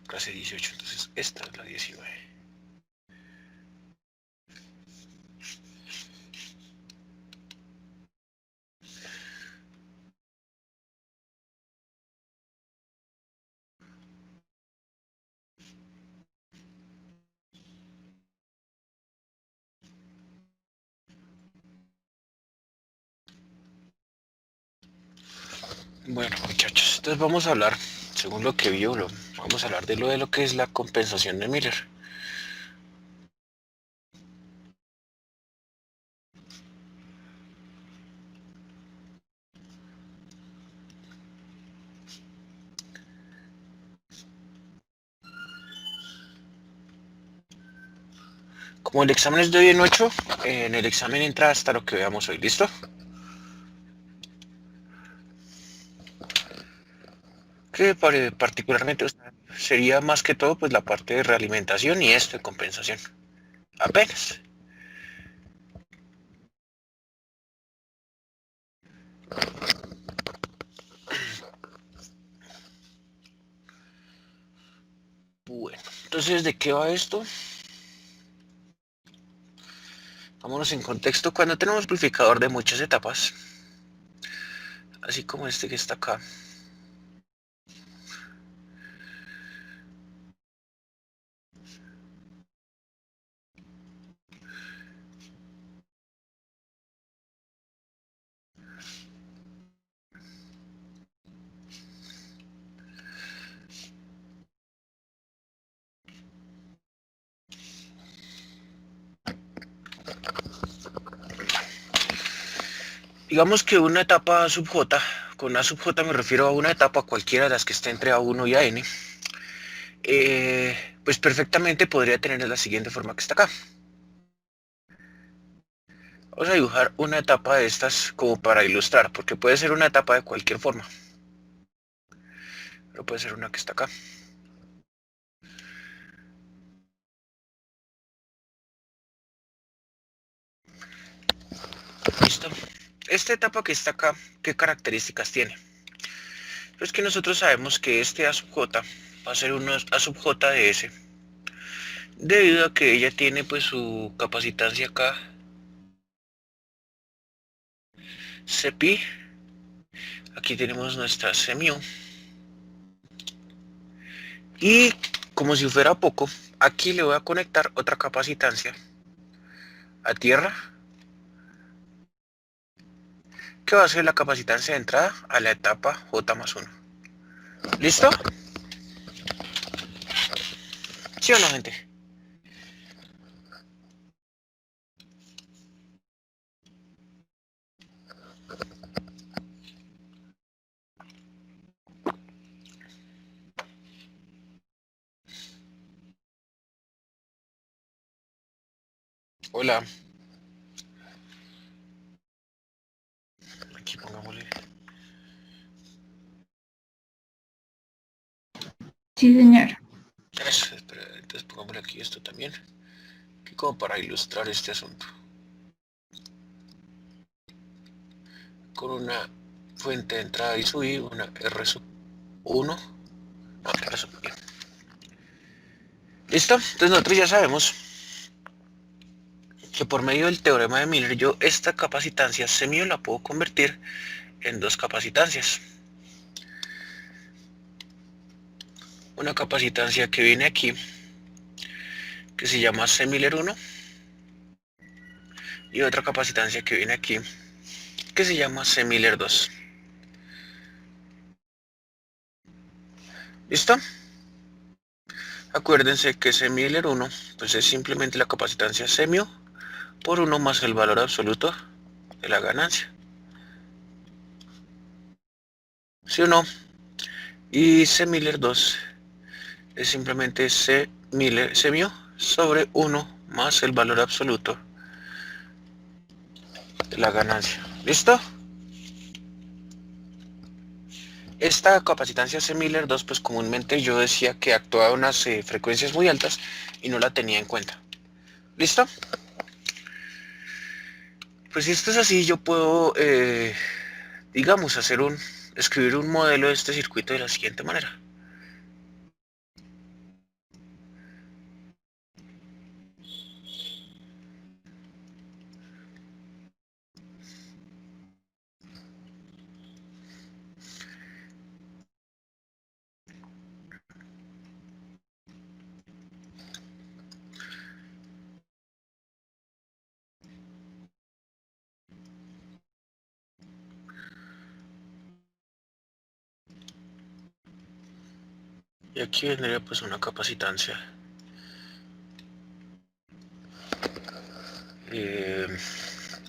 clase 18, entonces esta es la 19. Bueno, muchachos, entonces vamos a hablar, según lo que vio, vamos a hablar de lo que es la compensación de Miller. Como el examen es de hoy en 8, en el examen entra hasta lo que veamos hoy, ¿listo? Que particularmente sería más que todo pues la parte de realimentación y esto de compensación. Apenas. Bueno, entonces, ¿de qué va esto? Vámonos en contexto. Cuando tenemos amplificador de muchas etapas, así como este que está acá, digamos que una etapa sub J, con una sub J me refiero a una etapa cualquiera de las que esté entre A1 y AN, pues perfectamente podría tener la siguiente forma que está acá. Vamos a dibujar una etapa de estas como para ilustrar, porque puede ser una etapa de cualquier forma, pero puede ser una que está acá. Listo. Esta etapa que está acá, ¿qué características tiene? Pues que nosotros sabemos que este A sub J va a ser un A sub J de S, debido a que ella tiene pues su capacitancia acá, Cpi, aquí tenemos nuestra Cmu, y como si fuera poco, aquí le voy a conectar otra capacitancia a tierra, que va a ser la capacitancia de entrada a la etapa J más 1. ¿Listo? ¿Sí o no, gente? Hola. Aquí pongámosle. Sí, señor. Eso, espera, entonces pongámosle aquí esto también, que como para ilustrar este asunto. Con una fuente de entrada y subir, una R sub 1, no, R sub I. ¿Listo? Entonces nosotros ya sabemos que por medio del teorema de Miller yo esta capacitancia semio la puedo convertir en dos capacitancias. Una capacitancia que viene aquí, que se llama C-Miller 1, y otra capacitancia que viene aquí, que se llama C-Miller 2. ¿Listo? Acuérdense que C-Miller 1 pues es simplemente la capacitancia semio por 1 más el valor absoluto de la ganancia. ¿Sí o no? Y C-Miller 2 es simplemente C-Miller semio sobre 1 más el valor absoluto de la ganancia. ¿Listo? Esta capacitancia C-Miller 2 pues comúnmente yo decía que actuaba a unas frecuencias muy altas y no la tenía en cuenta. ¿Listo? Pues si esto es así, yo puedo, digamos, escribir un modelo de este circuito de la siguiente manera. Y aquí vendría pues una capacitancia.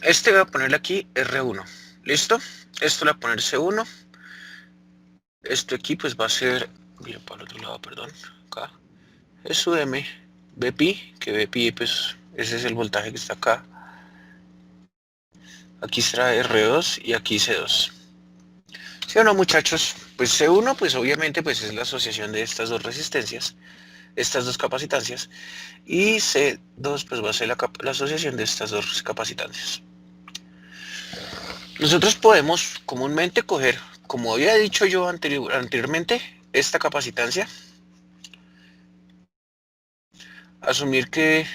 Este voy a ponerle aquí R1. ¿Listo? Esto le voy a poner C1. Esto aquí pues va a ser, mira para el otro lado, perdón, acá. Es su M, BPI, que BPI pues ese es el voltaje que está acá. Aquí será R2 y aquí C2. ¿Sí o no, muchachos? Pues C1 pues obviamente pues es la asociación de estas dos resistencias, estas dos capacitancias. Y C2 pues va a ser la asociación de estas dos capacitancias. Nosotros podemos comúnmente coger, como había dicho yo anteriormente, esta capacitancia, asumir que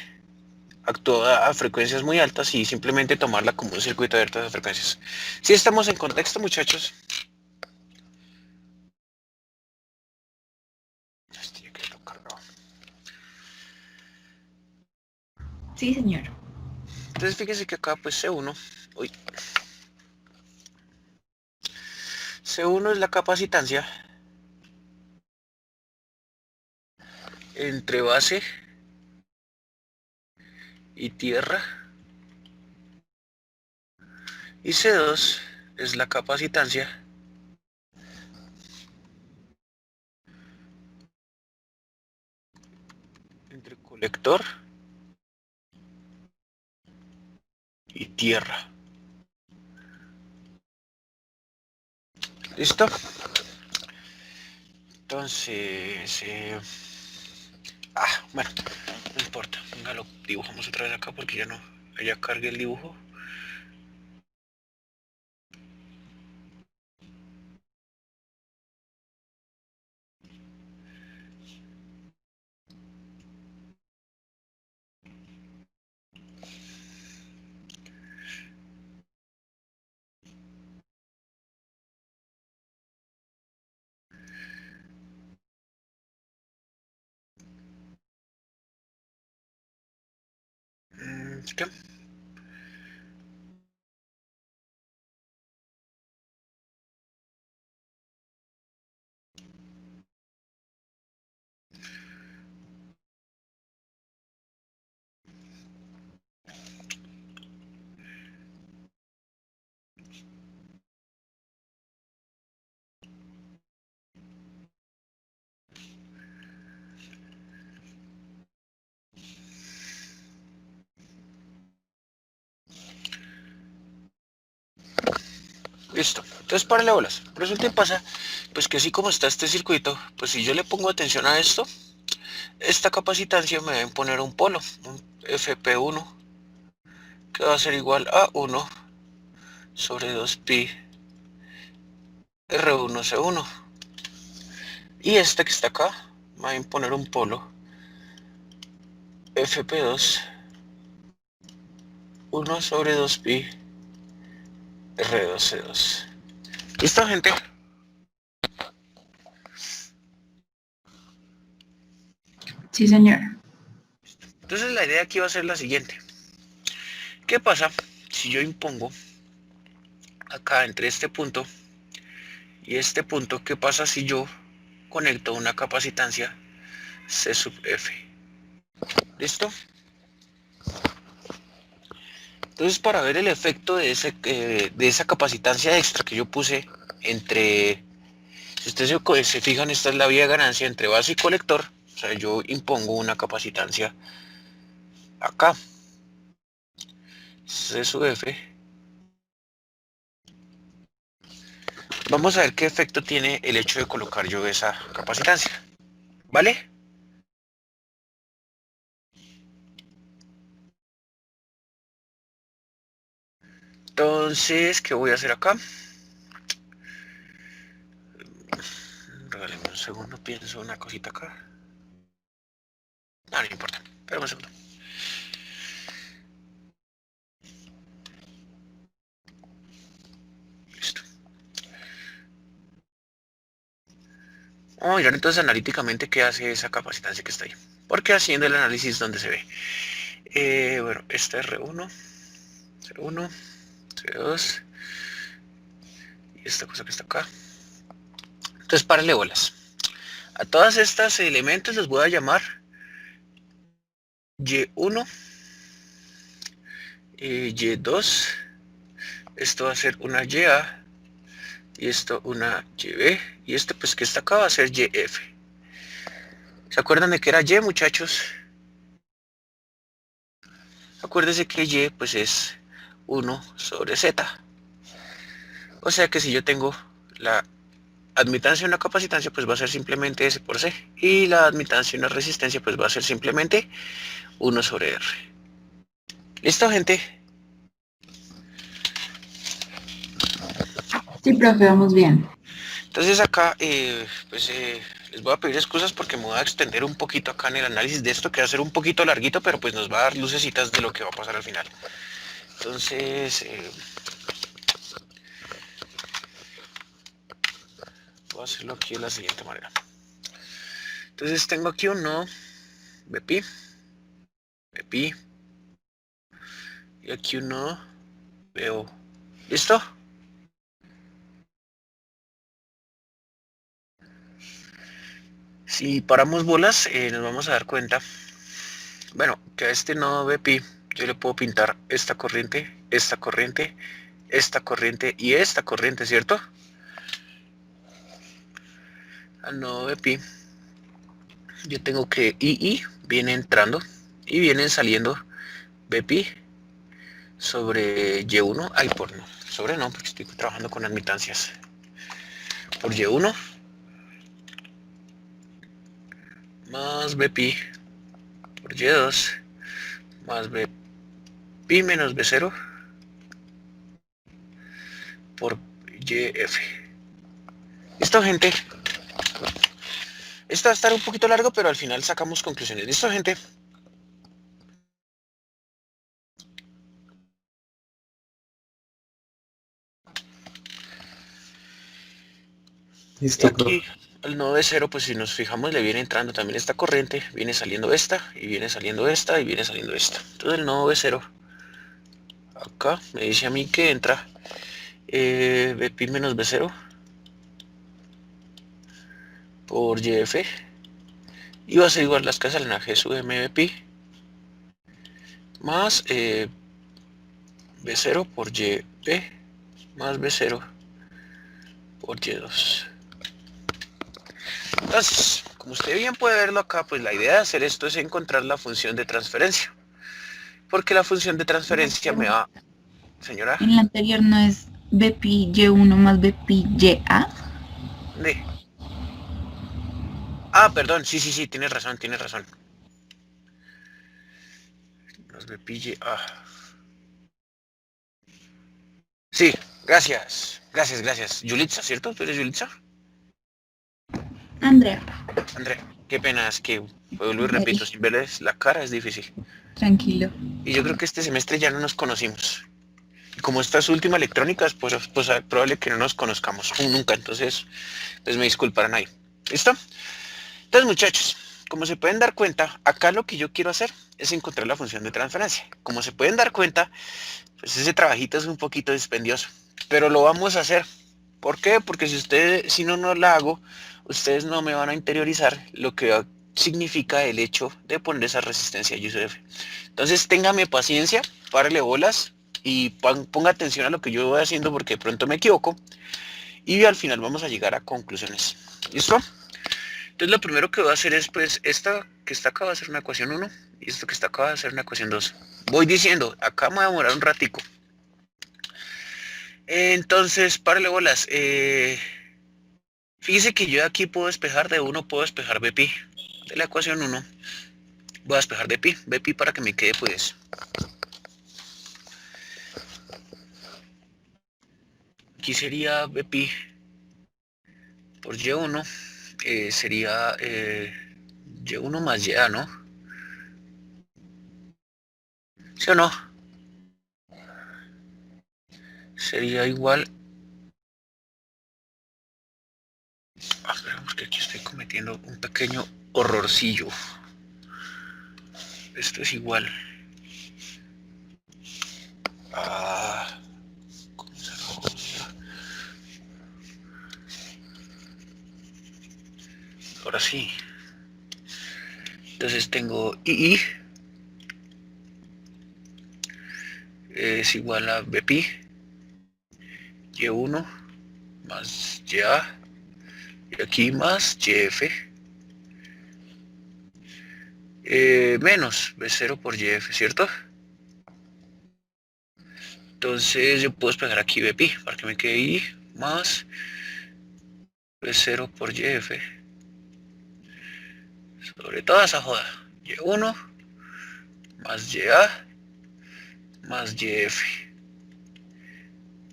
actúa a frecuencias muy altas y simplemente tomarla como un circuito de altas frecuencias. Si estamos en contexto, muchachos. Sí, señor. Entonces fíjense que acá pues C1, uy, C1 es la capacitancia entre base y tierra y C2 es la capacitancia entre colector y tierra. ¿Listo? Entonces, bueno, no importa. Venga, lo dibujamos otra vez acá porque ya cargué el dibujo. ¿Qué? Listo. Entonces, párale bolas. Resulta y pasa, pues que así como está este circuito, pues si yo le pongo atención a esto, esta capacitancia me va a imponer un polo, un FP1, que va a ser igual a 1 sobre 2pi R1C1. Y esta que está acá me va a imponer un polo FP2, 1 sobre 2pi R2C2. ¿Listo, gente? Sí, señor. Entonces la idea aquí va a ser la siguiente. ¿Qué pasa si yo impongo acá entre este punto y este punto? ¿Qué pasa si yo conecto una capacitancia C sub F? ¿Listo? Entonces, para ver el efecto de esa capacitancia extra que yo puse entre, si ustedes se fijan, esta es la vía de ganancia entre base y colector. O sea, yo impongo una capacitancia acá, C sub F. Vamos a ver qué efecto tiene el hecho de colocar yo esa capacitancia. ¿Vale? Entonces, ¿qué voy a hacer acá? Regálame un segundo, pienso una cosita acá. No importa. Espera un segundo. Listo. Vamos a mirar entonces analíticamente qué hace esa capacitancia que está ahí. Porque haciendo el análisis donde se ve. Bueno, esta es R1, C1, C2 y esta cosa que está acá. Entonces, párale bolas. A todas estas elementos los voy a llamar Y1, Y2, esto va a ser una YA, y esto una YB, y esto pues que está acá va a ser YF. ¿Se acuerdan de que era Y, muchachos? Acuérdense que Y pues es 1 sobre Z. O sea que si yo tengo la admitancia y una capacitancia, pues va a ser simplemente S por C. Y la admitancia y una resistencia, pues va a ser simplemente 1 sobre R. ¿Listo, gente? Sí, profe, vamos bien. Entonces acá, les voy a pedir excusas porque me voy a extender un poquito acá en el análisis de esto, que va a ser un poquito larguito, pero pues nos va a dar lucecitas de lo que va a pasar al final. Entonces, voy a hacerlo aquí de la siguiente manera. Entonces tengo aquí un nodo BP, BP, y aquí un nodo BO. ¿Listo? Si paramos bolas, nos vamos a dar cuenta, bueno, que a este nodo BP yo le puedo pintar esta corriente, esta corriente, esta corriente y esta corriente, ¿cierto? Al nodo BP yo tengo que II viene entrando y vienen saliendo BP sobre Y1, ay por no, sobre no, porque estoy trabajando con admitancias, por Y1 más BP por Y2 más BP menos B0 por YF. ¿Listo, gente? Esto va a estar un poquito largo, pero al final sacamos conclusiones. ¿Listo, gente? Y Listo, aquí profe. al nodo de cero, pues si nos fijamos, le viene entrando también esta corriente, viene saliendo esta, y viene saliendo esta, y viene saliendo esta. Entonces el nodo de cero, acá me dice a mí que entra BP menos B0 por YF, y va a ser igual las casas de G sub MBP más B0 por YP más B0 por Y2. Entonces, como usted bien puede verlo acá, pues la idea de hacer esto es encontrar la función de transferencia. Porque la función de transferencia me va... Señora, En la anterior no es BPI Y1 más BPI YA. ¿dónde? Ah, perdón, sí, sí, sí, tienes razón, tienes razón. Nos me pille... Ah. Sí, gracias, gracias, gracias. Yulitza, ¿cierto? ¿Tú eres Yulitza? Andrea, André, qué pena, es que, vuelvo y repito, Mary, sin verles la cara es difícil. tranquilo. Y yo creo que este semestre ya no nos conocimos. Y como esta es su última electrónica, pues es probable que no nos conozcamos nunca, entonces, pues me disculparán ahí. ¿Listo? Entonces, muchachos, como se pueden dar cuenta, acá lo que yo quiero hacer es encontrar la función de transferencia. Como se pueden dar cuenta, pues ese trabajito es un poquito dispendioso, pero lo vamos a hacer. ¿Por qué? Porque si no la hago, ustedes no me van a interiorizar lo que significa el hecho de poner esa resistencia UCF. Entonces, téngame paciencia, párele bolas y ponga atención a lo que yo voy haciendo porque de pronto me equivoco y al final vamos a llegar a conclusiones. ¿Listo? Entonces lo primero que voy a hacer es, pues, esta que está acá va a ser una ecuación 1 y esto que está acá va a ser una ecuación 2. Voy diciendo, acá me voy a demorar un ratico. Entonces, párale bolas. Fíjese que yo aquí puedo despejar de 1, puedo despejar BP. De la ecuación 1, voy a despejar de pi, BP para que me quede, pues. Aquí sería BP por Y1, sería Y1 más YA, ¿no? ¿Sí o no? Sería igual... Ah, espera, porque aquí estoy cometiendo un pequeño horrorcillo. Esto es igual a... ¿cómo se llama? Ahora sí. Entonces tengo II es igual a Bpi, Y1 más Ya, y aquí más YF, menos B0 por YF, ¿cierto? Entonces yo puedo despejar aquí Bpi para que me quede I más B0 por YF sobre toda esa joda. Y1 más Ya más YF.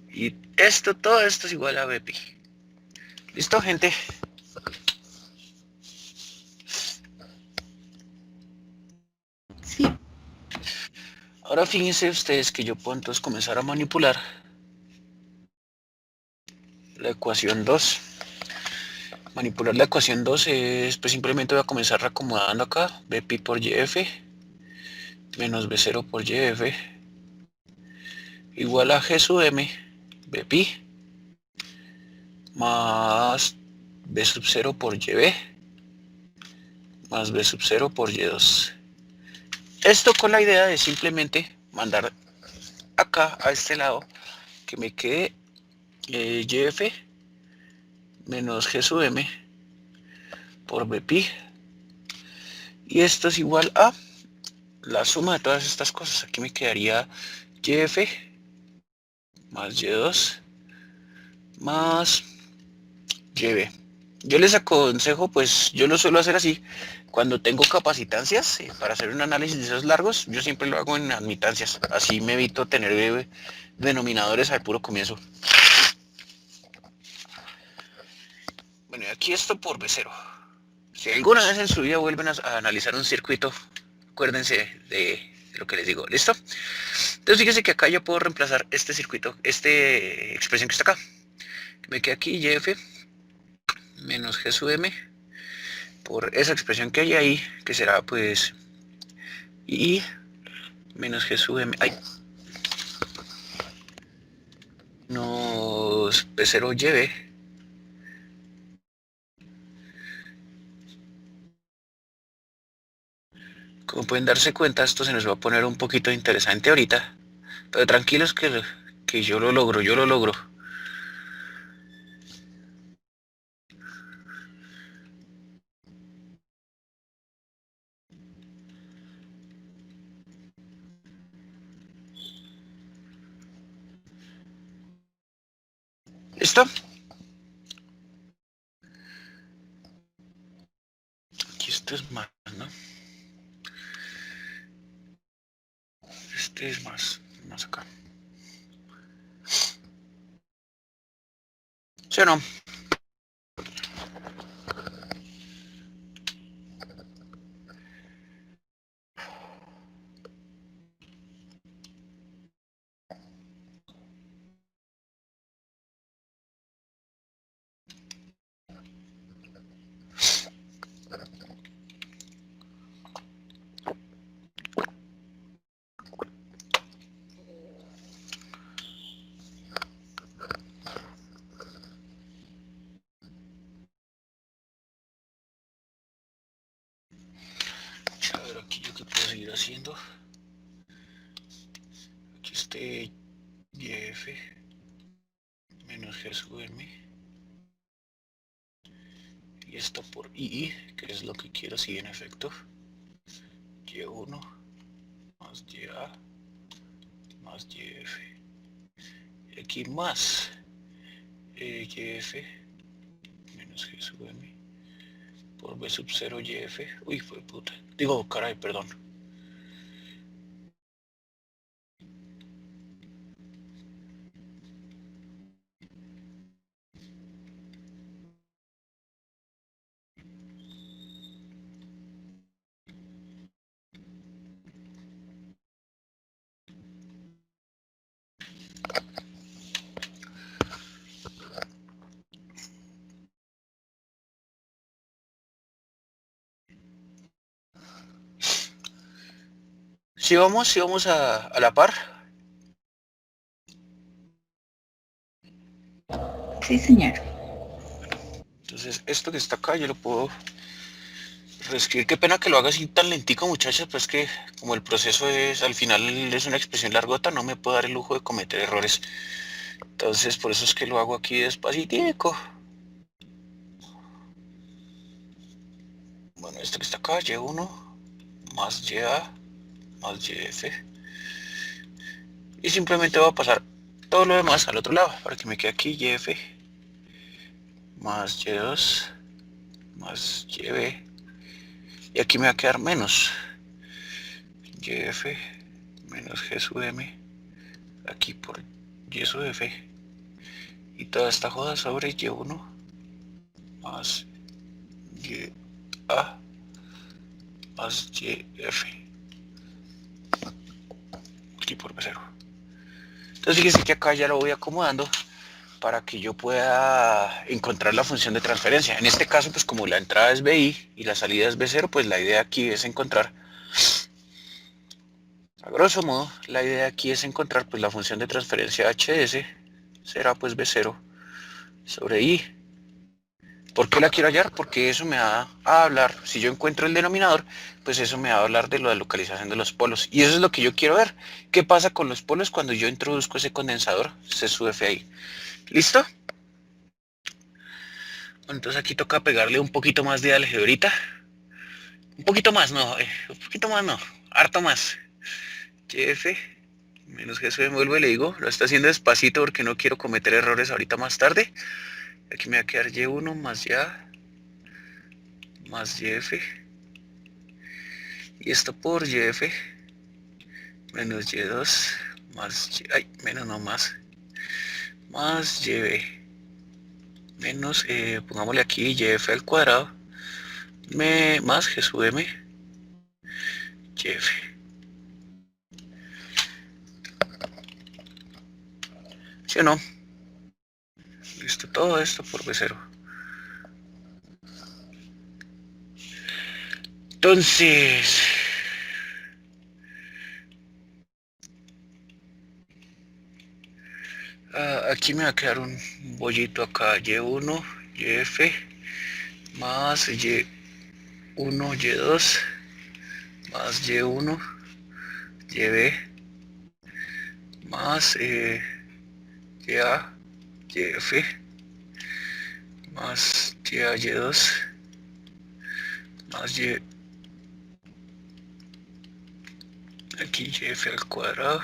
Y esto, todo esto es igual a Bpi. ¿Listo, gente? Sí. Ahora fíjense ustedes que yo puedo entonces comenzar a manipular la ecuación 2. Manipular la ecuación 2 es, pues simplemente voy a comenzar reacomodando acá, Bpi por YF menos B0 por YF igual a G sub M, Bpi más B sub 0 por YB más B sub 0 por Y2. Esto con la idea de simplemente mandar acá a este lado que me quede YF menos G sub M por Bpi y esto es igual a la suma de todas estas cosas. Aquí me quedaría YF más Y2 más YB. Yo les aconsejo, pues yo lo suelo hacer así, cuando tengo capacitancias para hacer un análisis de esos largos, yo siempre lo hago en admitancias, así me evito tener denominadores al puro comienzo. Bueno, y aquí esto por B0. Si alguna vez en su vida vuelven a analizar un circuito, acuérdense de lo que les digo, ¿listo? Entonces fíjense que acá yo puedo reemplazar este circuito, esta expresión que está acá. Me queda aquí YF menos G sub M por esa expresión que hay ahí, que será pues I menos G sub M, ay, menos P0 YB como pueden darse cuenta, esto se nos va a poner un poquito interesante ahorita, pero tranquilos que yo lo logro, yo lo logro. ¿Listo? Aquí esto es más, ¿no? Este es más acá. ¿Sí o no? A ver, aquí yo qué puedo seguir haciendo. Aquí este YF menos G sub M y esto por II, que es lo que quiero así en efecto. Y1 más YA más YF. Y aquí más YF menos G sub M por B sub 0 YF. Uy, fue puta. Digo, caray, perdón. Si vamos a la par. Sí, señor. Entonces, esto que está acá yo lo puedo reescribir. Qué pena que lo haga así tan lentico, muchachos, pues que como el proceso es, al final es una expresión largota, no me puedo dar el lujo de cometer errores. Entonces, por eso es que lo hago aquí despacitico. Bueno, este que está acá, Y1 más YA más YF. Y simplemente voy a pasar todo lo demás al otro lado, para que me quede aquí YF más Y2 más YB. Y aquí me va a quedar menos YF menos G sub M aquí por Y sub F. Y toda esta joda sobre Y1 más YA más YF aquí por B0. Entonces fíjense que acá ya lo voy acomodando para que yo pueda encontrar la función de transferencia. En este caso, pues como la entrada es BI y la salida es B0, pues la idea aquí es encontrar, a grosso modo, la idea aquí es encontrar pues la función de transferencia HS, será pues B0 sobre I. ¿Por qué la quiero hallar? Porque eso me va a hablar, si yo encuentro el denominador, pues eso me va a hablar de la localización de los polos. Y eso es lo que yo quiero ver. ¿Qué pasa con los polos cuando yo introduzco ese condensador C sub F ahí? ¿Listo? Bueno, entonces aquí toca pegarle un poquito más de algebrita. Un poquito más, no, harto más. YF menos G sub M, vuelvo y le digo, lo está haciendo despacito porque no quiero cometer errores ahorita más tarde. Aquí me va a quedar Y1 más YA más YF. Y esto por YF menos Y2 más, menos no más, más YB menos, pongámosle aquí YF al cuadrado, más G sub M, YF. ¿Sí o no? Listo, todo esto por B0. Entonces, aquí me va a quedar un bollito acá, Y1, YF, más Y1, Y2, más Y1, YB, más YA, YF, más YA, Y2, más Y, aquí YF al cuadrado,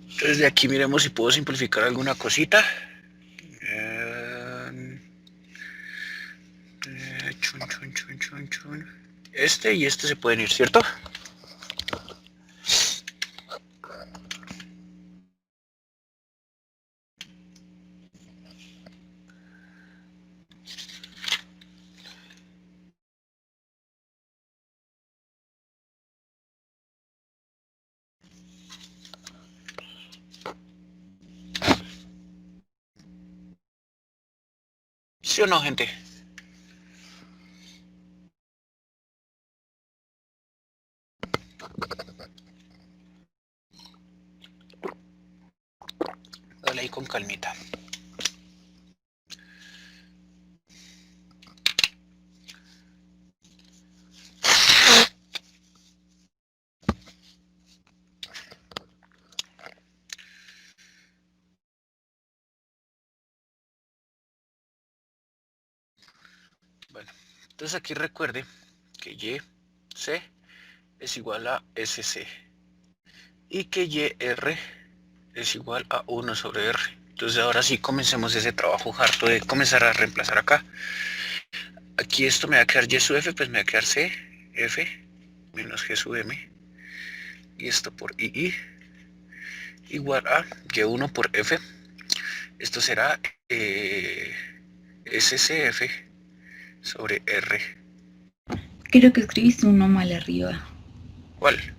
entonces de aquí miremos si puedo simplificar alguna cosita. Este y este se pueden ir, ¿cierto? ¿Sí o no, gente? Dale ahí con calmita. Bueno, entonces aquí recuerde que YC es igual a SC y que YR es igual a 1 sobre R. Entonces ahora sí comencemos ese trabajo harto de comenzar a reemplazar acá. Aquí esto me va a quedar Y sub F, pues me va a quedar C, F, menos G sub M. Y esto por II igual a Y1 por F. Esto será SCF sobre R. Creo que escribiste uno mal arriba. ¿Cuál?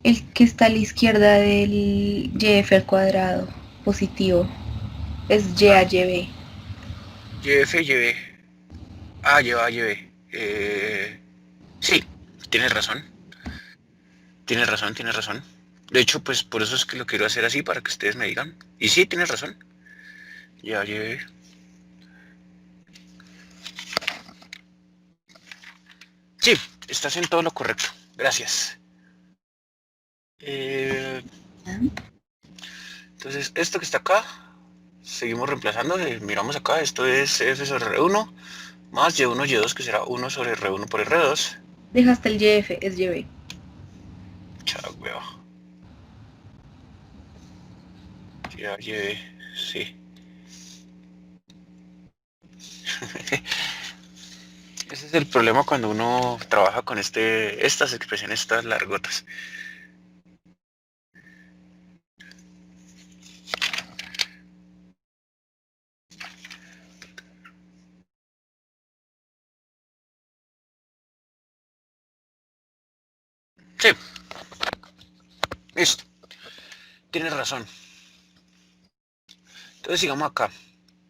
El que está a la izquierda del YF al cuadrado, positivo, es Y a YB. YF, YB. Ah, lleva, YB. Sí, tienes razón. Tienes razón, tienes razón. De hecho, pues por eso es que lo quiero hacer así, para que ustedes me digan. Y sí, tienes razón. Ya, YB. Sí, estás en todo lo correcto. Gracias. Entonces, esto que está acá, seguimos reemplazando. Miramos acá, esto es F sobre R1 más Y1, Y2, que será 1 sobre R1 por R2. Dejaste el YF, es YB. Chao, weón. Ya, YB, sí. Ese es el problema cuando uno trabaja con estas expresiones, estas largotas. Sí, listo. Tienes razón. Entonces sigamos acá.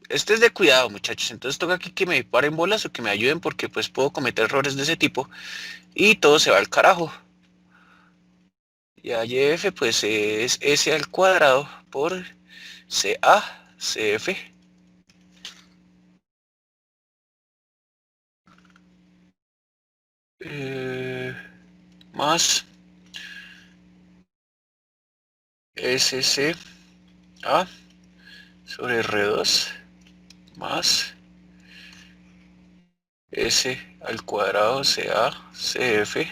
Este es de cuidado, muchachos. Entonces toca aquí que me paren bolas o que me ayuden, porque pues puedo cometer errores de ese tipo y todo se va al carajo. Ya YF pues es S al cuadrado por CA, CF. Más SCA sobre R2 más S al cuadrado CA, CF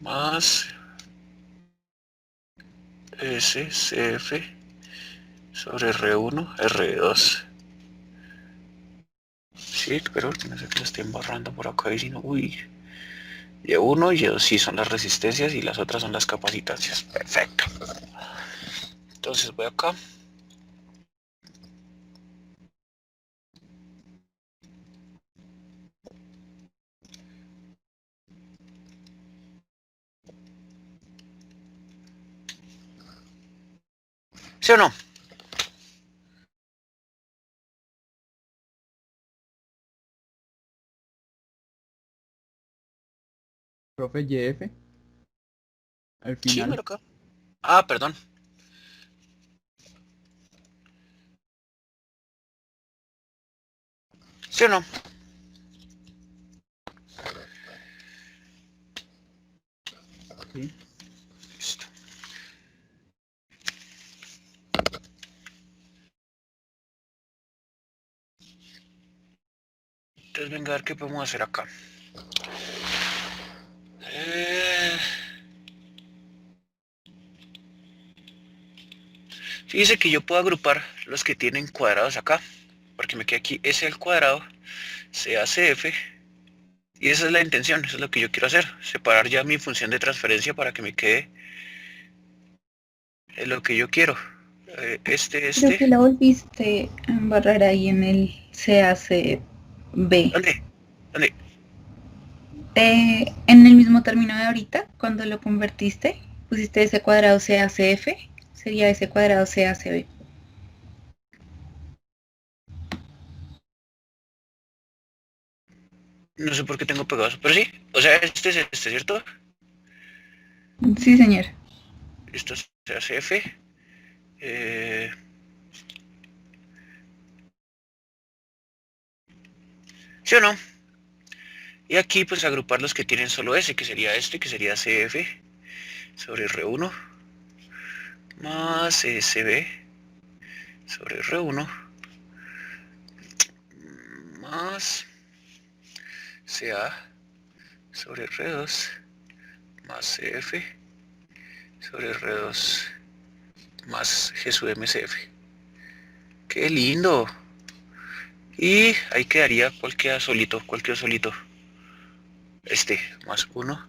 más SCF sobre R1, R2. Sí, pero no sé que lo estoy embarrando por acá y si no, uy. Y1 y Y2 sí son las resistencias y las otras son las capacitancias. Perfecto. Entonces voy acá. ¿Sí o no? Profe YF, al Sí, final. mira acá. Ah, perdón. ¿Sí o no? Sí. Listo. Entonces venga a ver qué podemos hacer acá. Eh, Fíjese que yo puedo agrupar los que tienen cuadrados acá, porque me queda aquí S al cuadrado, CACF, y esa es la intención, eso es lo que yo quiero hacer, separar ya mi función de transferencia para que me quede lo que yo quiero. Creo que la volviste a embarrar ahí en el CACB. ¿Dónde? ¿Dónde? En el mismo término de ahorita, cuando lo convertiste, pusiste ese cuadrado CACF, sería ese cuadrado CACB. No sé por qué tengo pegado eso, pero sí, o sea, este es este, ¿cierto? Sí, señor. Esto es CACF. Eh, ¿Sí o no? Y aquí pues agrupar los que tienen solo S, que sería este, que sería CF sobre R1 más SB sobre R1 más CA sobre R2 más CF sobre R2 más G sub MCF. ¡Qué lindo! Y ahí quedaría, ¿cuál queda solito? ¿Cuál quedó solito? Este, más 1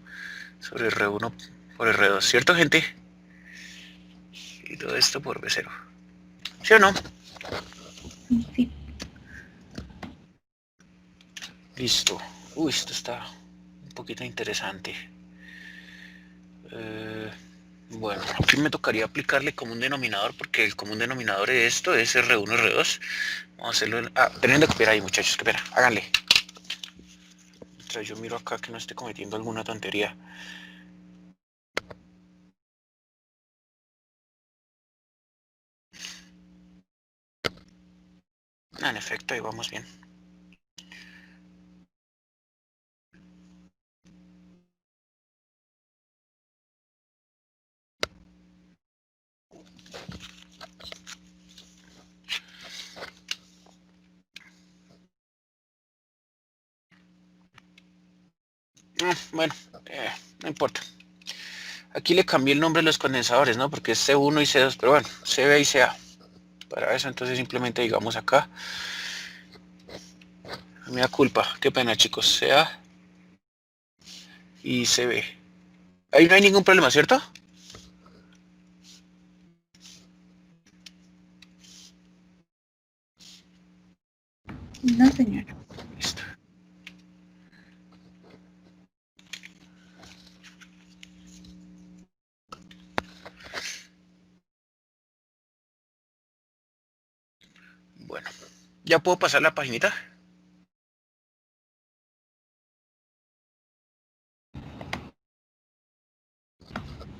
sobre R1 por R2, ¿cierto, gente? Y todo esto por B0. ¿Sí o no? Sí. Listo. Uy, esto está un poquito interesante. Bueno, aquí me tocaría aplicarle común denominador porque el común denominador de esto es R1, R2. Vamos a hacerlo teniendo que ver ahí, muchachos, que espera, háganle. Mientras yo miro acá que no esté cometiendo alguna tontería. En efecto, ahí vamos bien. Bueno, no importa. Aquí le cambié el nombre de los condensadores, ¿no? Porque es C1 y C2, pero bueno, CB y CA. Para eso entonces simplemente digamos acá. Me da culpa, qué pena chicos, CA y CB. Ahí no hay ningún problema, ¿cierto? No, señor. Listo. Bueno, ¿ya puedo pasar la paginita?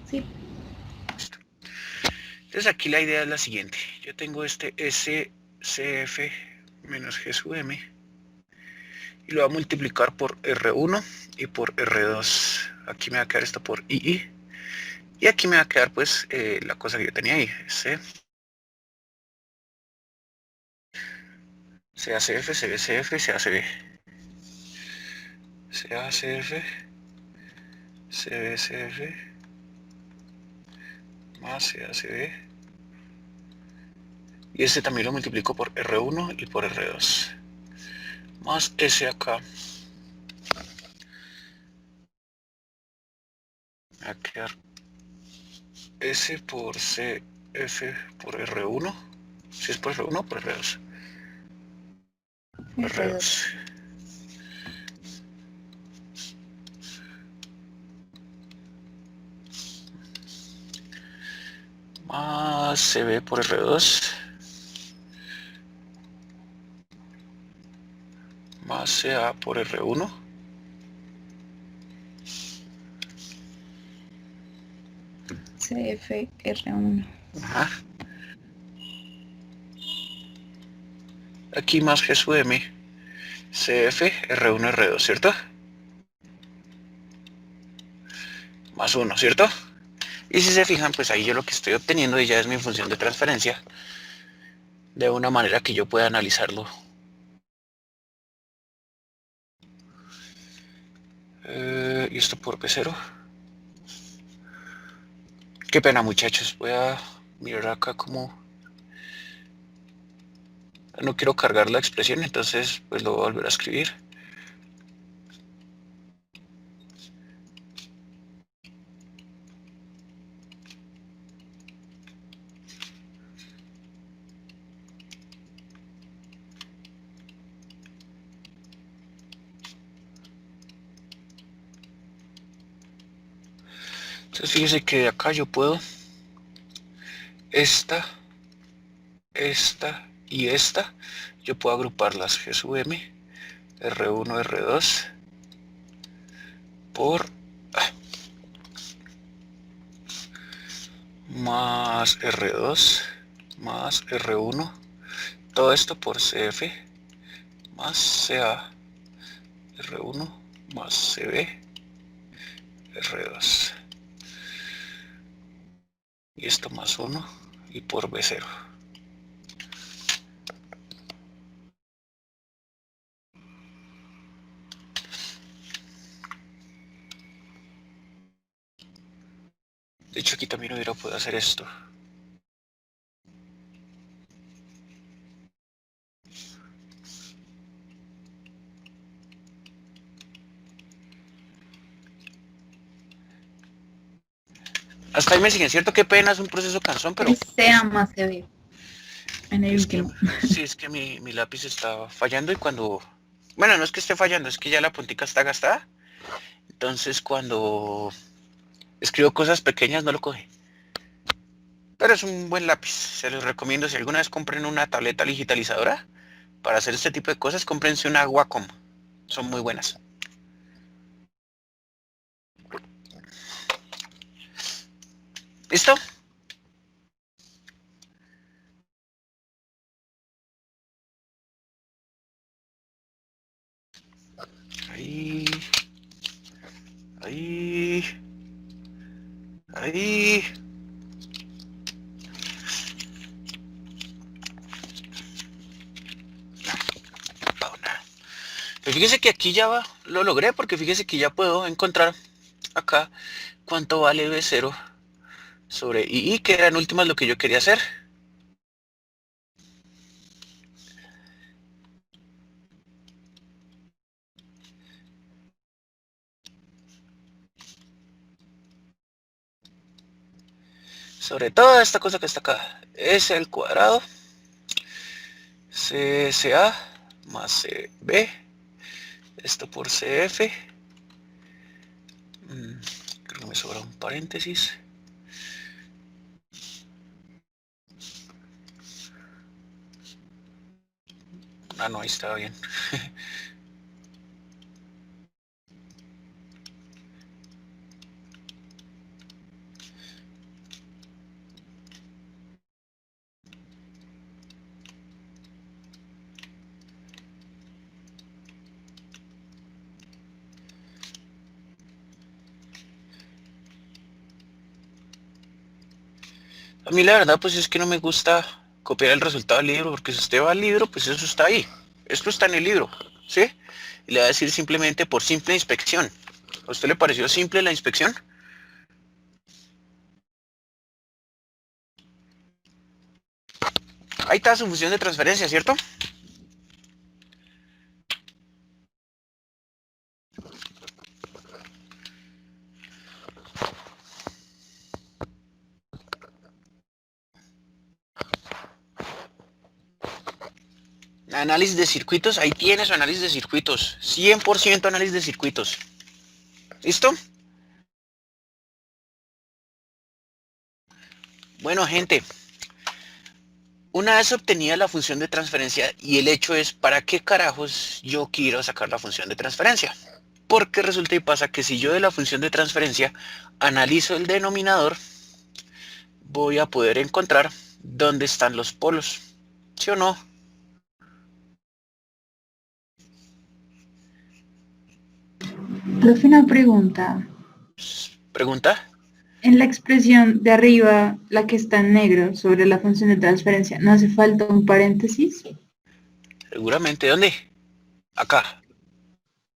Sí. Listo. Entonces aquí la idea es la siguiente. Yo tengo este SCF menos G sub M y lo voy a multiplicar por R1 y por R2. Aquí me va a quedar esto por II y aquí me va a quedar pues la cosa que yo tenía ahí. CACF, CBCF, CACB. CACF, CBCF más CACB. Y este también lo multiplico por R1 y por R2. Más ese acá. Me va a quedar S por CF por R1. Si es por R1 o por R2. Por R2. R2. Más CB por R2. Más CA por R1. CFR1. Ajá. Aquí más G sub M. CF R1 R2, ¿cierto? Más 1, ¿cierto? Y si se fijan, pues ahí yo lo que estoy obteniendo ya es mi función de transferencia de una manera que yo pueda analizarlo. Y esto por P0. Qué pena, muchachos. Voy a mirar acá como... No quiero cargar la expresión, entonces pues lo voy a volver a escribir. Entonces fíjese que de acá yo puedo esta y esta. Yo puedo agruparlas G sub M, R1, R2 por más R2 más R1. Todo esto por CF más CA, R1 más CB, R2. Y esto más 1 y por B0. De hecho aquí también hubiera podido hacer esto. Hasta ahí me siguen, ¿cierto? Qué pena, es un proceso cansón, pero... Es CA más CB. En el Es que, último. sí, es que mi lápiz está fallando y cuando... Bueno, no es que esté fallando, es que ya la puntica está gastada. Entonces cuando escribo cosas pequeñas no lo coge. Pero es un buen lápiz. Se los recomiendo si alguna vez compren una tableta digitalizadora para hacer este tipo de cosas, cómprense una Wacom. Son muy buenas. ¿Listo? Ahí, ahí, ahí. Oh, nada. Pero fíjese que aquí ya lo logré porque fíjese que ya puedo encontrar acá cuánto vale B0 sobre II, que era en últimas lo que yo quería hacer. Sobre toda esta cosa que está acá. S al cuadrado, CSA más CB, esto por CF. Creo que me sobra un paréntesis. Ah, no, ahí estaba bien. A mí la verdad pues es que no me gusta copiar el resultado del libro, porque si usted va al libro, pues eso está ahí. Esto está en el libro, ¿sí? Y le va a decir simplemente por simple inspección. ¿A usted le pareció simple la inspección? Ahí está su función de transferencia, ¿cierto? Análisis de circuitos, ahí tiene su análisis de circuitos. 100% análisis de circuitos. ¿Listo? Bueno, gente, una vez obtenida la función de transferencia y el hecho es, ¿para qué carajos yo quiero sacar la función de transferencia? Porque resulta y pasa que si yo de la función de transferencia analizo el denominador, voy a poder encontrar dónde están los polos. ¿Sí o no? Profe, una pregunta. Pregunta. En la expresión de arriba, la que está en negro sobre la función de transferencia, ¿no hace falta un paréntesis? Seguramente. ¿Dónde? Acá.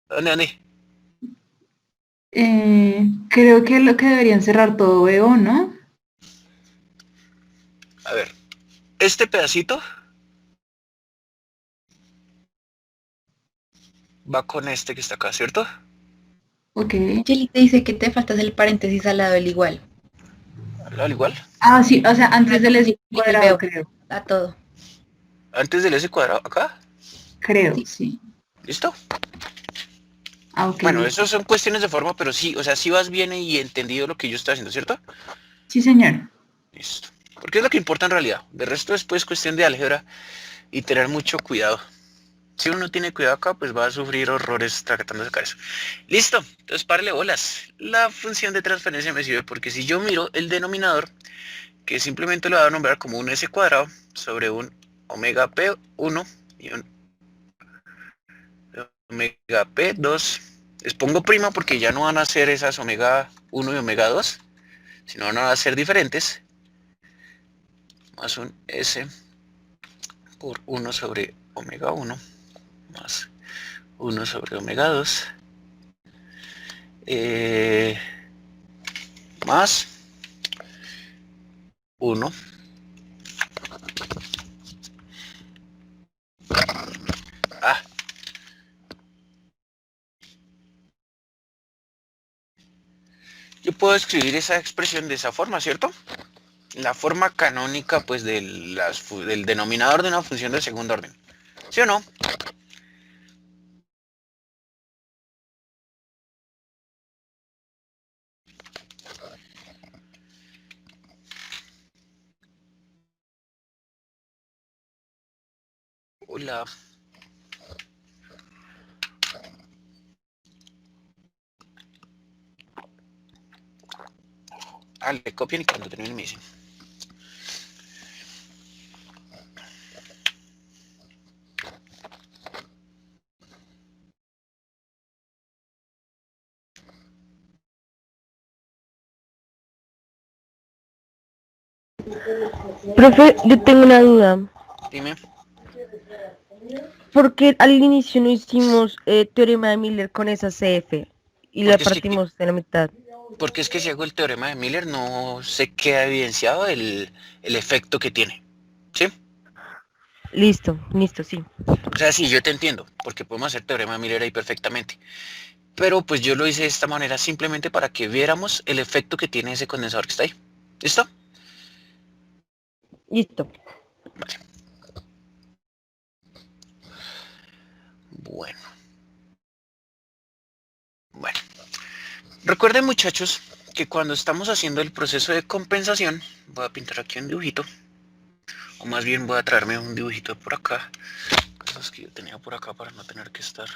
¿Dónde? Creo que es lo que deberían cerrar todo veo, ¿no? A ver. Este pedacito va con este que está acá, ¿cierto? Ok. Jelly te dice que te faltas el paréntesis al lado del igual. Al igual. Ah, sí, o sea, antes del S Sí, cuadrado, veo. creo. A todo. Antes del S cuadrado, acá. Creo, sí. ¿Listo? Ah, ok, Bueno, listo. eso son cuestiones de forma, pero sí, o sea, sí vas bien y entendido lo que yo estoy haciendo, ¿cierto? Sí, señor. Listo. Porque es lo que importa en realidad. De resto, después es cuestión de álgebra y tener mucho cuidado. Si uno no tiene cuidado acá, pues va a sufrir horrores tratando de sacar eso. Listo. Entonces, párale bolas. La función de transferencia me sirve porque si yo miro el denominador, que simplemente lo voy a nombrar como un S cuadrado sobre un omega P1 y un omega P2. Les pongo prima porque ya no van a ser esas omega 1 y omega 2, sino van a ser diferentes. Más un S por 1 sobre omega 1 más 1 sobre omega 2 más 1. Ah, yo puedo escribir esa expresión de esa forma, ¿cierto? La forma canónica pues del denominador de una función de segundo orden. ¿Sí o no? Hola. Ah, le copian y cuando termine me dicen. Profe, yo tengo una duda. Dime. ¿Por qué al inicio no hicimos teorema de Miller con esa CF y la Porque es que, partimos en la mitad? porque es que si hago el teorema de Miller no se queda evidenciado el efecto que tiene. ¿Sí? Listo, listo, sí. O sea, sí, yo te entiendo, porque podemos hacer teorema de Miller ahí perfectamente. Pero pues yo lo hice de esta manera simplemente para que viéramos el efecto que tiene ese condensador que está ahí. ¿Listo? Listo. Vale. Bueno. Bueno. Recuerden, muchachos, que cuando estamos haciendo el proceso de compensación, voy a pintar aquí un dibujito, o más bien voy a traerme un dibujito por acá, cosas que yo tenía por acá para no tener que estar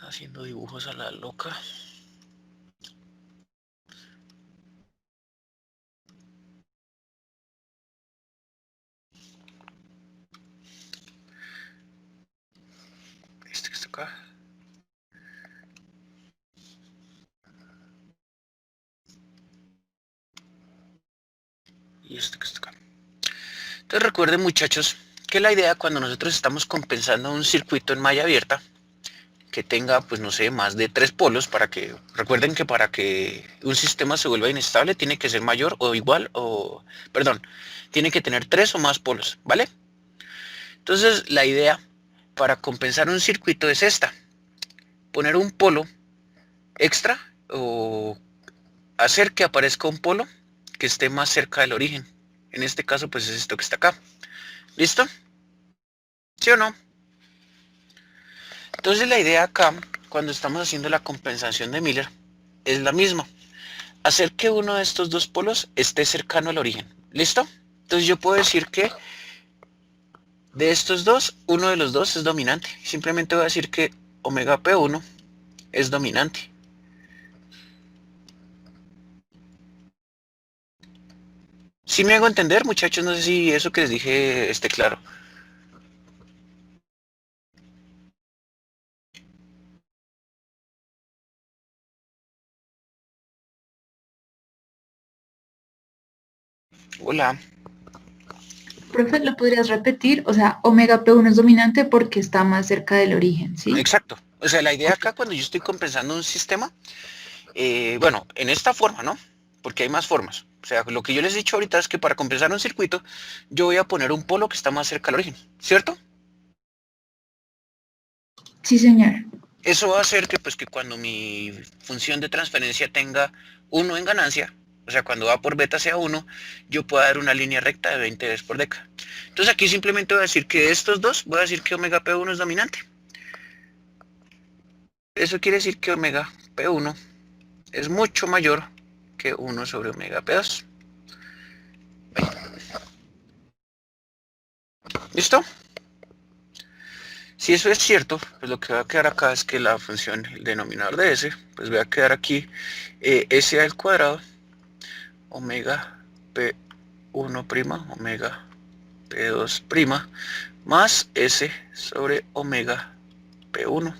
haciendo dibujos a la loca. Este que está acá. Y este que está acá. Entonces recuerden, muchachos, que la idea cuando nosotros estamos compensando un circuito en malla abierta que tenga, pues no sé, más de 3 polos, para que, recuerden que para que un sistema se vuelva inestable tiene que ser mayor o igual, o, perdón, tiene que tener 3 o más polos, ¿vale? Entonces la idea para compensar un circuito es esta: poner un polo extra o hacer que aparezca un polo que esté más cerca del origen. En este caso pues es esto que está acá. ¿Listo? ¿Sí o no? Entonces la idea acá, cuando estamos haciendo la compensación de Miller, es la misma: hacer que uno de estos dos polos esté cercano al origen. ¿Listo? Entonces yo puedo decir que de estos dos, uno de los dos es dominante. Simplemente voy a decir que omega P1 es dominante. ¿Sí me hago entender, muchachos? No sé si eso que les dije esté claro. Hola. Profe, ¿lo podrías repetir? O sea, omega P1 es dominante porque está más cerca del origen, ¿sí? Exacto. O sea, la idea Ok. acá cuando yo estoy compensando un sistema, bueno, en esta forma, ¿no? Porque hay más formas. O sea, lo que yo les he dicho ahorita es que para compensar un circuito, yo voy a poner un polo que está más cerca al origen, ¿cierto? Sí, señor. Eso va a hacer que, pues, que cuando mi función de transferencia tenga 1 en ganancia, o sea, cuando A por beta sea 1, yo pueda dar una línea recta de 20 veces por década. Entonces aquí simplemente voy a decir que de estos dos, voy a decir que omega P1 es dominante. Eso quiere decir que omega P1 es mucho mayor que 1 sobre omega P2. ¿Listo? Si eso es cierto, pues lo que va a quedar acá es que la función, el denominador de S, pues va a quedar aquí S al cuadrado, omega P1', omega P2', más S sobre omega P1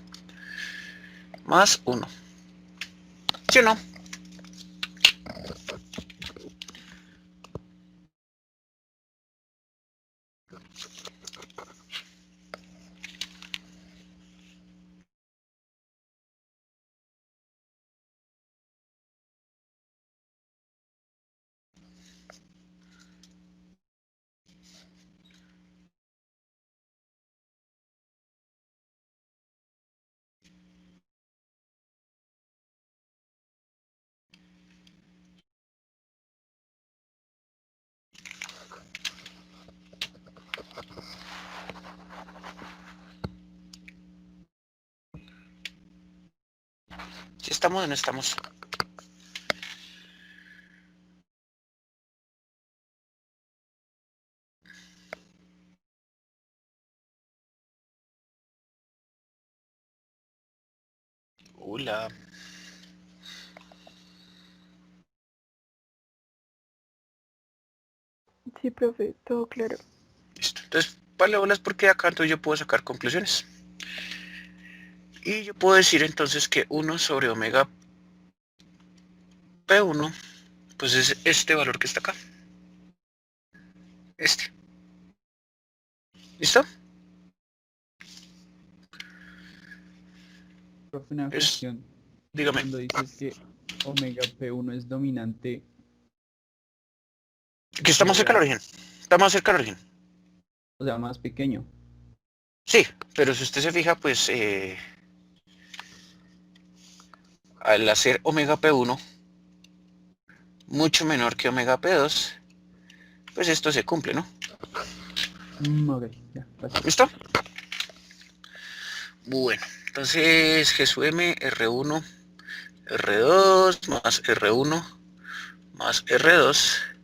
más 1. ¿Sí o no? Si estamos o no estamos. Camila. Sí, profe, todo claro. Listo. Entonces, vale bolas porque acá entonces yo puedo sacar conclusiones. Y yo puedo decir entonces que 1 sobre omega P1, pues es este valor que está acá. Este. ¿Listo? Profe, una Es, cuestión. dígame. Cuando dices que omega P1 es dominante, Que está más cerca del origen. Está más cerca del origen. o sea, más pequeño. Sí, pero si usted se fija, pues al hacer omega P1 mucho menor que omega P2, pues esto se cumple, ¿no? Ok, ya, gracias. ¿Listo? Bueno, entonces G sub M, R1, R2 más R1 más R2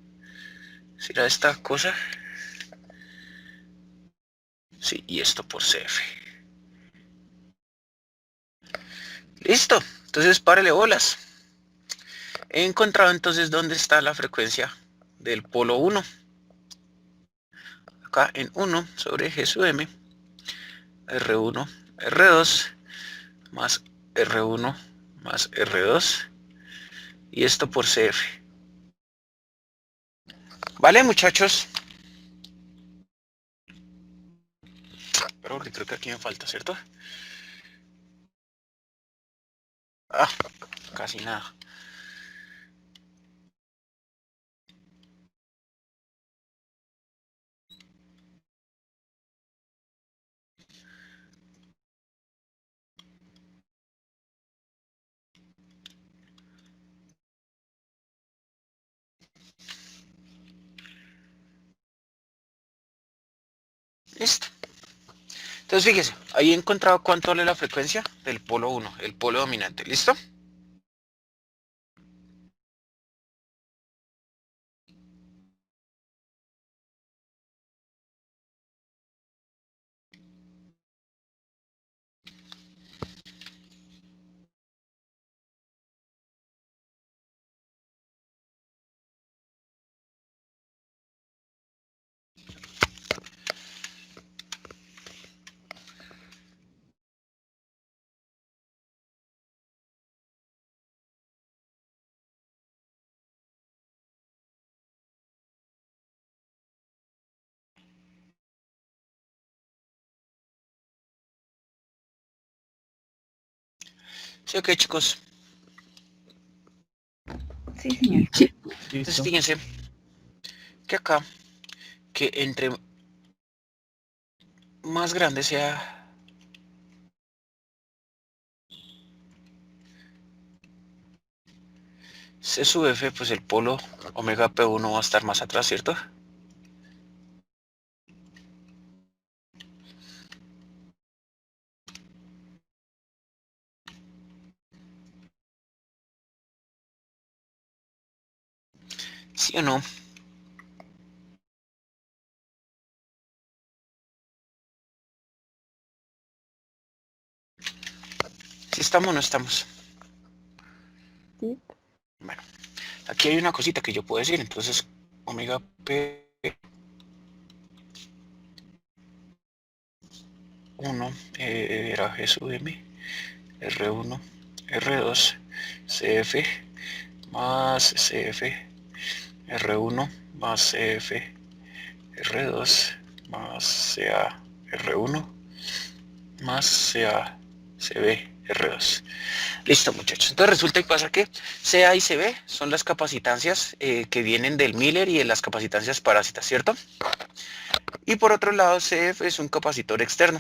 será esta cosa. Sí, y esto por CF. Listo, entonces párele bolas. He encontrado entonces dónde está la frecuencia del polo 1. Acá en 1 sobre G sub M, R1, R2 más R1 más R2 y esto por CF. Vale, muchachos. Pero creo que aquí me falta, ¿cierto? Ah, casi nada. Listo. Entonces fíjese, ahí he encontrado cuánto vale la frecuencia del polo 1, el polo dominante. ¿Listo? Sí, ok, chicos. Sí, señor. Entonces Listo. fíjense que acá, que entre más grande sea C sub F, pues el polo omega P1 va a estar más atrás, ¿cierto? ¿Sí o no? ¿Sí estamos o no estamos? Sí, Bueno, aquí hay una cosita que yo puedo decir, entonces omega P1 era G sub M, R1, R2, CF más CF, R1 más CF, R2 más CA, R1 más CA, CB, R2. Listo, muchachos. Entonces resulta y pasa que CA y CB son las capacitancias que vienen del Miller y de las capacitancias parásitas, ¿cierto? Y por otro lado, CF es un capacitor externo.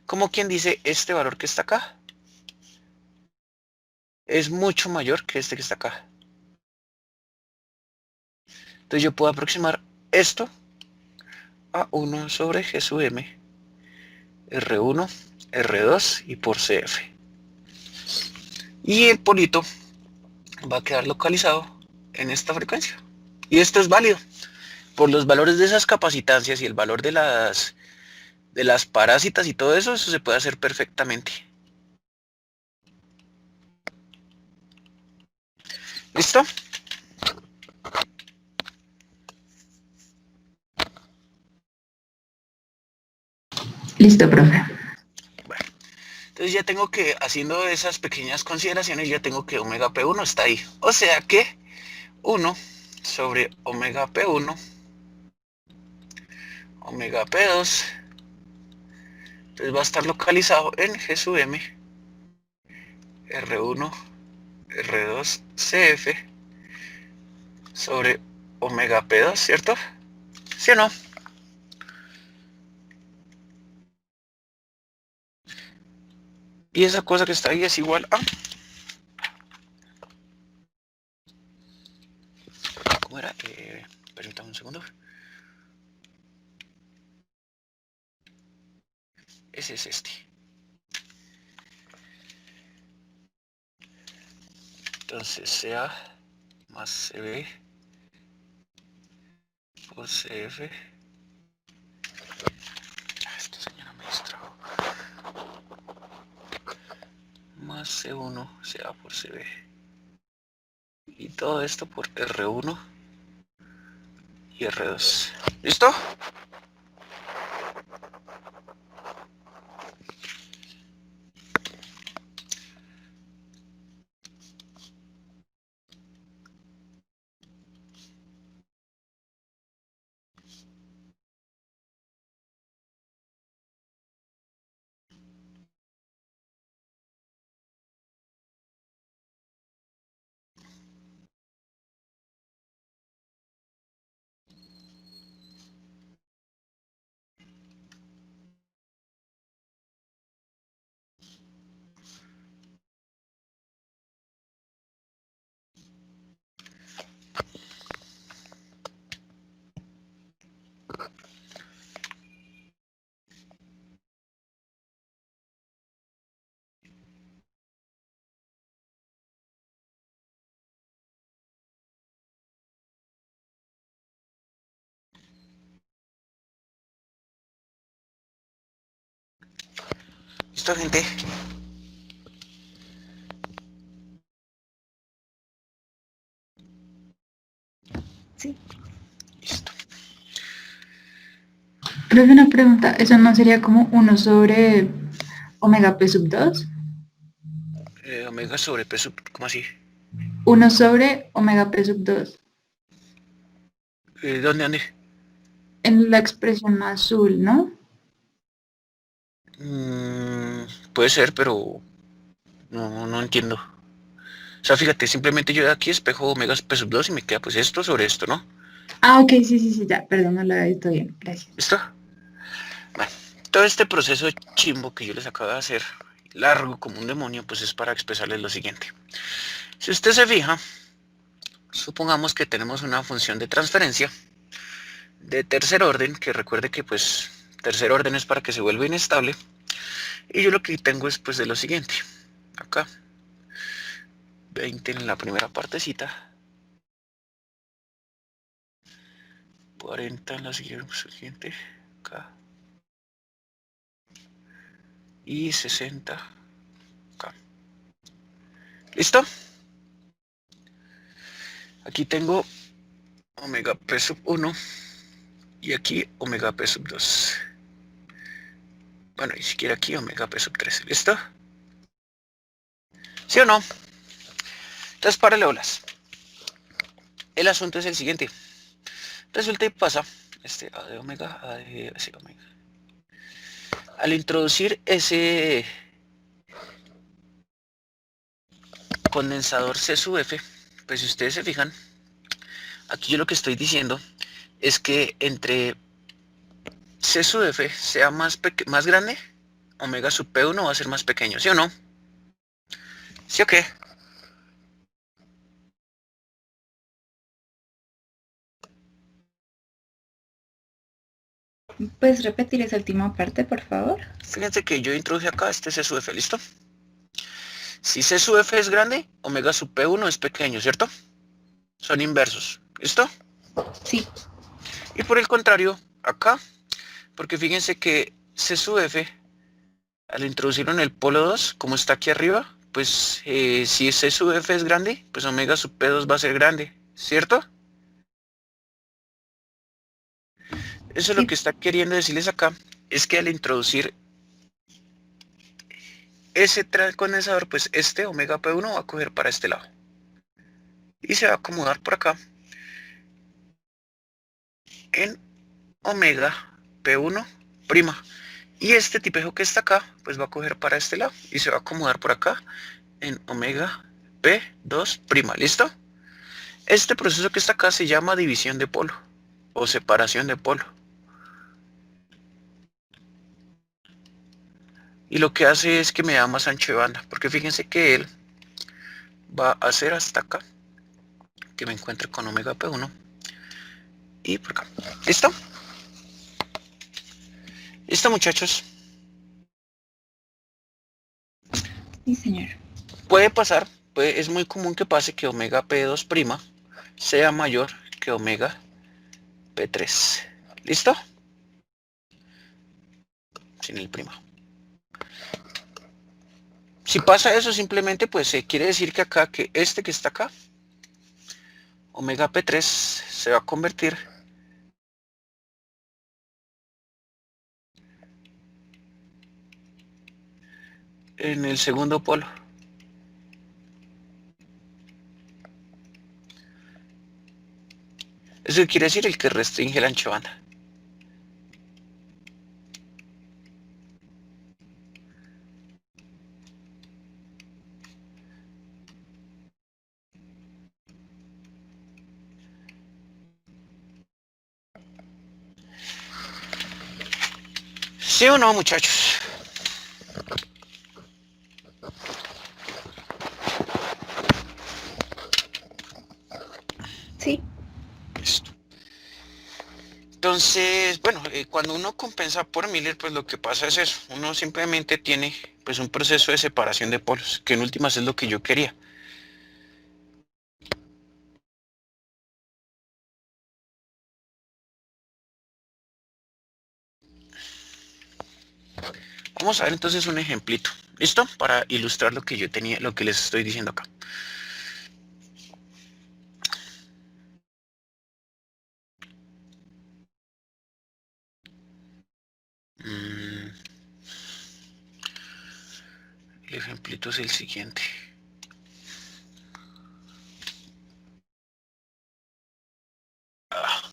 Como quien dice, este valor que está acá es mucho mayor que este que está acá. Entonces yo puedo aproximar esto a 1 sobre G sub M, R1, R2 y por CF. Y el polito va a quedar localizado en esta frecuencia. Y esto es válido. Por los valores de esas capacitancias y el valor de las parásitas y todo eso, eso se puede hacer perfectamente. ¿Listo? Listo, profe. Bueno, entonces ya tengo que, haciendo esas pequeñas consideraciones, ya tengo que omega P1 está ahí. O sea que 1 sobre omega P1, omega P2, entonces va a estar localizado en G sub M, R1, R2, CF, sobre omega P2, ¿cierto? ¿Sí o no? Y esa cosa que está ahí es igual a... ¿Cómo era? Permítame un segundo. Ese es este. Entonces CA más CB por CF. Esta señora me distrajo. Más C1 CA por CB. Y todo esto por R1 y R2. ¿Listo? ¿Listo, gente? Sí. Listo. Profe, una pregunta. ¿Eso no sería como 1 sobre omega P sub 2? Omega sobre P sub, ¿cómo así? 1 sobre omega P sub 2. ¿Dónde? En la expresión azul, ¿no? Puede ser, pero no entiendo. O sea, fíjate, simplemente yo de aquí espejo omega P sub 2 y me queda pues esto sobre esto, ¿no? Ah, ok, sí, ya. Perdón, no lo había visto bien. Gracias. ¿Listo? Bueno, todo este proceso chimbo que yo les acabo de hacer, largo como un demonio, pues es para expresarles lo siguiente. Si usted se fija, supongamos que tenemos una función de transferencia de tercer orden, que recuerde que pues tercer orden es para que se vuelva inestable, y yo lo que tengo es pues de lo siguiente. Acá, 20 en la primera partecita, 40 en la siguiente, acá, y 60 acá. ¿Listo? Aquí tengo omega P sub 1 y aquí omega P sub 2. Bueno, y siquiera aquí omega P sub 3. ¿Listo? ¿Sí o no? Entonces, párale olas. El asunto es el siguiente. Resulta y pasa, A de omega, A de sí, omega. Al introducir ese condensador C sub F, pues si ustedes se fijan, aquí yo lo que estoy diciendo es que entre C sub F sea más grande, omega sub P1 va a ser más pequeño, ¿sí o no? ¿Sí o qué? ¿Puedes repetir esa última parte, por favor? Fíjense que yo introduje acá este C sub F, ¿listo? Si C sub F es grande, omega sub P1 es pequeño, ¿cierto? Son inversos, ¿listo? Sí. Y por el contrario, acá, porque fíjense que C sub F, al introducirlo en el polo 2, como está aquí arriba, pues si C sub F es grande, pues omega sub P2 va a ser grande, ¿cierto? Eso es lo Sí, que está queriendo decirles acá, es que al introducir ese condensador, pues este omega P1 va a coger para este lado. Y se va a acomodar por acá en omega P1 prima. Y este tipejo que está acá, pues va a coger para este lado y se va a acomodar por acá en omega P2 prima. ¿Listo? Este proceso que está acá se llama división de polo o separación de polo. Y lo que hace es que me da más ancho de banda, porque fíjense que él va a hacer hasta acá, que me encuentre con omega P1 y por acá. ¿Listo? ¿Listo, muchachos? sí, señor. Puede pasar, es muy común que pase que omega P2' sea mayor que omega P3. ¿Listo? Sin el prima. Si pasa eso, simplemente pues quiere decir que acá, que este que está acá, omega P3 se va a convertir en el segundo polo. Eso quiere decir el que restringe el ancho de banda. ¿Sí o no, muchachos? Sí, Listo. Entonces, bueno, cuando uno compensa por Miller, pues lo que pasa es eso. Uno simplemente tiene pues un proceso de separación de polos, que en últimas es lo que yo quería. Vamos a ver entonces un ejemplito, ¿listo? Para ilustrar lo que yo tenía, lo que les estoy diciendo acá. El ejemplito es el siguiente. Ah,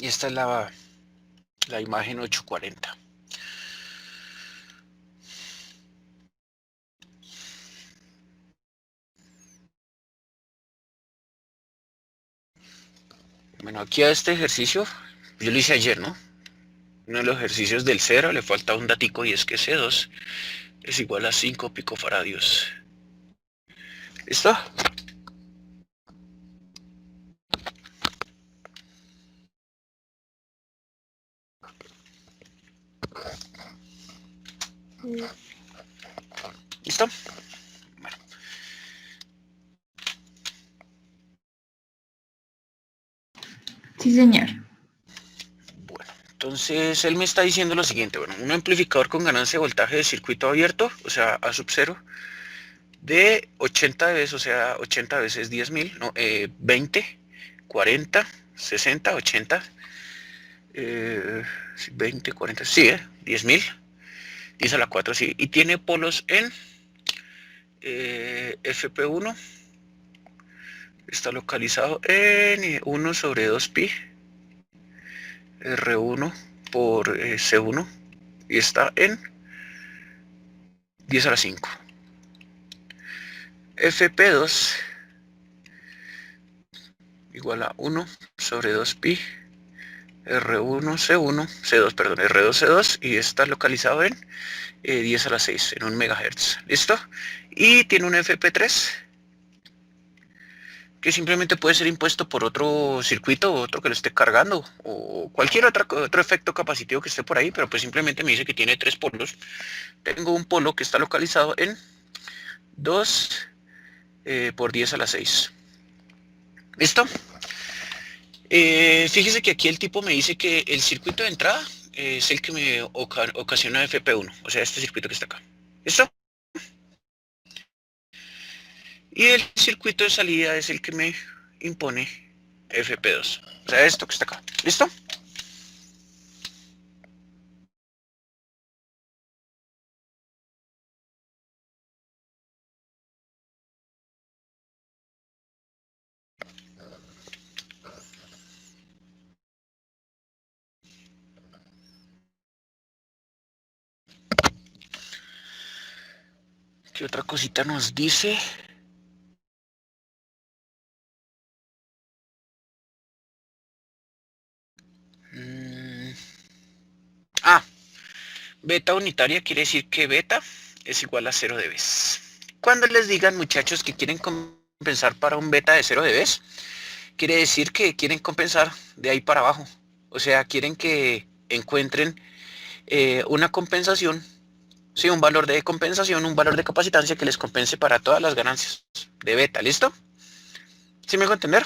y esta es la imagen 840. Bueno, aquí a este ejercicio, yo lo hice ayer, ¿no? Uno de los ejercicios del cero le falta un datico y es que C2 es igual a 5 picofaradios. ¿Listo? sí. ¿Listo? sí, señor. Bueno, entonces él me está diciendo lo siguiente. Bueno, un amplificador con ganancia de voltaje de circuito abierto, o sea, A sub 0, de 80 veces, o sea, 80 veces 10.000, no, 20, 40, 60, 80, 20, 40, sí, 10.000, 10 a la 4, sí, y tiene polos en FP1, está localizado en 1 sobre 2pi R1 por C1 y está en 10 a la 5. Fp2 igual a 1 sobre 2pi R1 C1 C2, perdón, R2 C2 y está localizado en 10 a la 6 en 1 MHz. ¿Listo? Y tiene un FP3 que simplemente puede ser impuesto por otro circuito, otro que lo esté cargando, o cualquier otro efecto capacitivo que esté por ahí, pero pues simplemente me dice que tiene 3 polos. Tengo un polo que está localizado en 2 por 10 a la 6. ¿Listo? Fíjese que aquí el tipo me dice que el circuito de entrada es el que me ocasiona FP1, o sea, este circuito que está acá. ¿Listo? Y el circuito de salida es el que me impone FP2. O sea, esto que está acá. ¿Listo? ¿Qué otra cosita nos dice? Ah, beta unitaria quiere decir que beta es igual a 0 dB. Cuando les digan, muchachos, que quieren compensar para un beta de 0 dB, quiere decir que quieren compensar de ahí para abajo. O sea, quieren que encuentren una compensación, sí, un valor de compensación, un valor de capacitancia que les compense para todas las ganancias de beta. ¿Listo? ¿Sí me hago entender?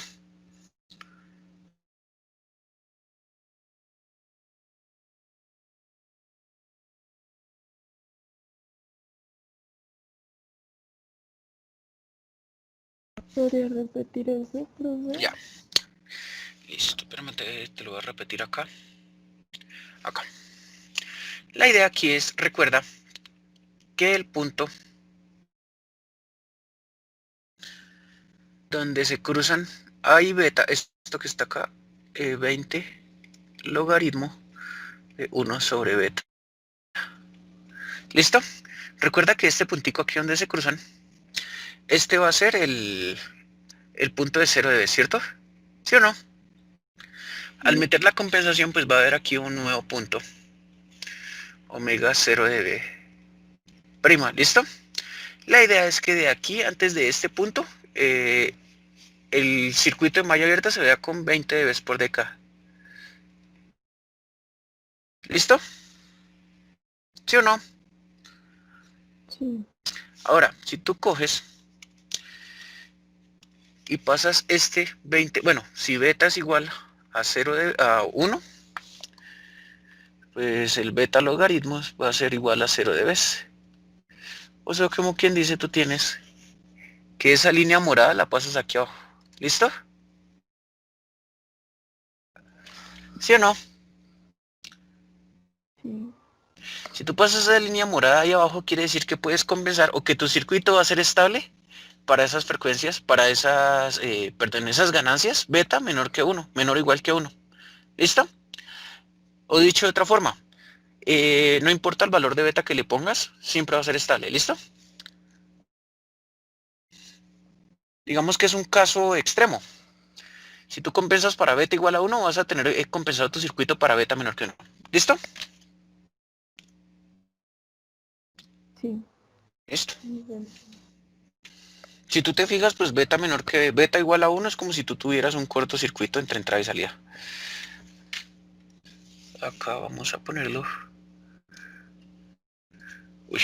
¿Podría repetir eso, profe? Ya. Listo, espérame, te lo voy a repetir acá. Acá. La idea aquí es, recuerda que el punto donde se cruzan A y beta, esto que está acá, 20 logaritmo de 1 sobre beta. ¿Listo? Recuerda que este puntico aquí donde se cruzan, este va a ser el punto de 0 dB, ¿cierto? ¿Sí o no? Al meter la compensación, pues va a haber aquí un nuevo punto. Omega 0 dB. Prima, ¿listo? La idea es que de aquí, antes de este punto, el circuito de malla abierta se vea con 20 dB por deca. ¿Listo? ¿Sí o no? Sí. Ahora, si tú coges y pasas este 20, bueno, si beta es igual a 0 a 1, pues el beta logaritmo va a ser igual a 0 dB. O sea, como quien dice, tú tienes que esa línea morada la pasas aquí abajo. ¿Listo? ¿Sí o no? Sí. Si tú pasas esa línea morada ahí abajo, quiere decir que puedes compensar o que tu circuito va a ser estable para esas frecuencias, para esas, perdón, esas ganancias, beta menor que 1, menor o igual que 1. ¿Listo? O dicho de otra forma, no importa el valor de beta que le pongas, siempre va a ser estable. ¿Listo? Digamos que es un caso extremo. Si tú compensas para beta igual a 1, vas a tener compensado tu circuito para beta menor que 1. ¿Listo? Sí. Listo. Bien. Si tú te fijas, pues beta menor que beta igual a 1 es como si tú tuvieras un cortocircuito entre entrada y salida. Acá vamos a ponerlo. Uy.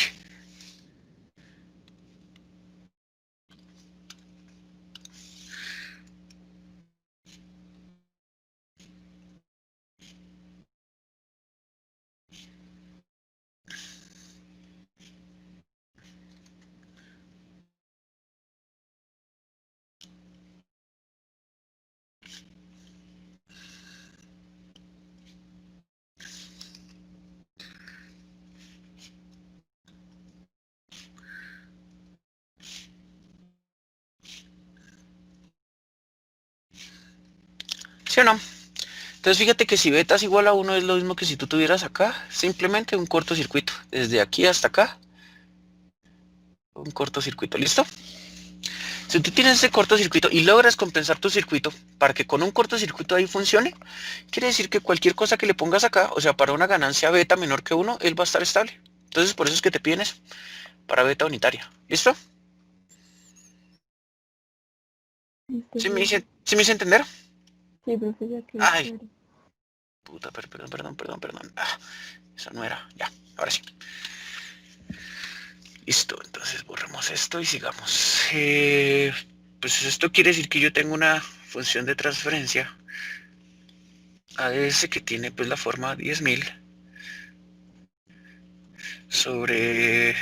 ¿Sí o no? Entonces fíjate que si beta es igual a 1 es lo mismo que si tú tuvieras acá simplemente un cortocircuito. Desde aquí hasta acá, un cortocircuito. ¿Listo? Si tú tienes ese cortocircuito y logras compensar tu circuito para que con un cortocircuito ahí funcione, quiere decir que cualquier cosa que le pongas acá, o sea, para una ganancia beta menor que 1, él va a estar estable. Entonces por eso es que te piden eso, para beta unitaria. ¿Listo? Listo, ¿Sí profe. sí me hice entender? Sí, profe, ya quedó Ay, claro. puta, perdón. Ah, eso no era. Ya, ahora sí. Listo, entonces borremos esto y sigamos. Pues esto quiere decir que yo tengo una función de transferencia ADS que tiene pues la forma 10.000 sobre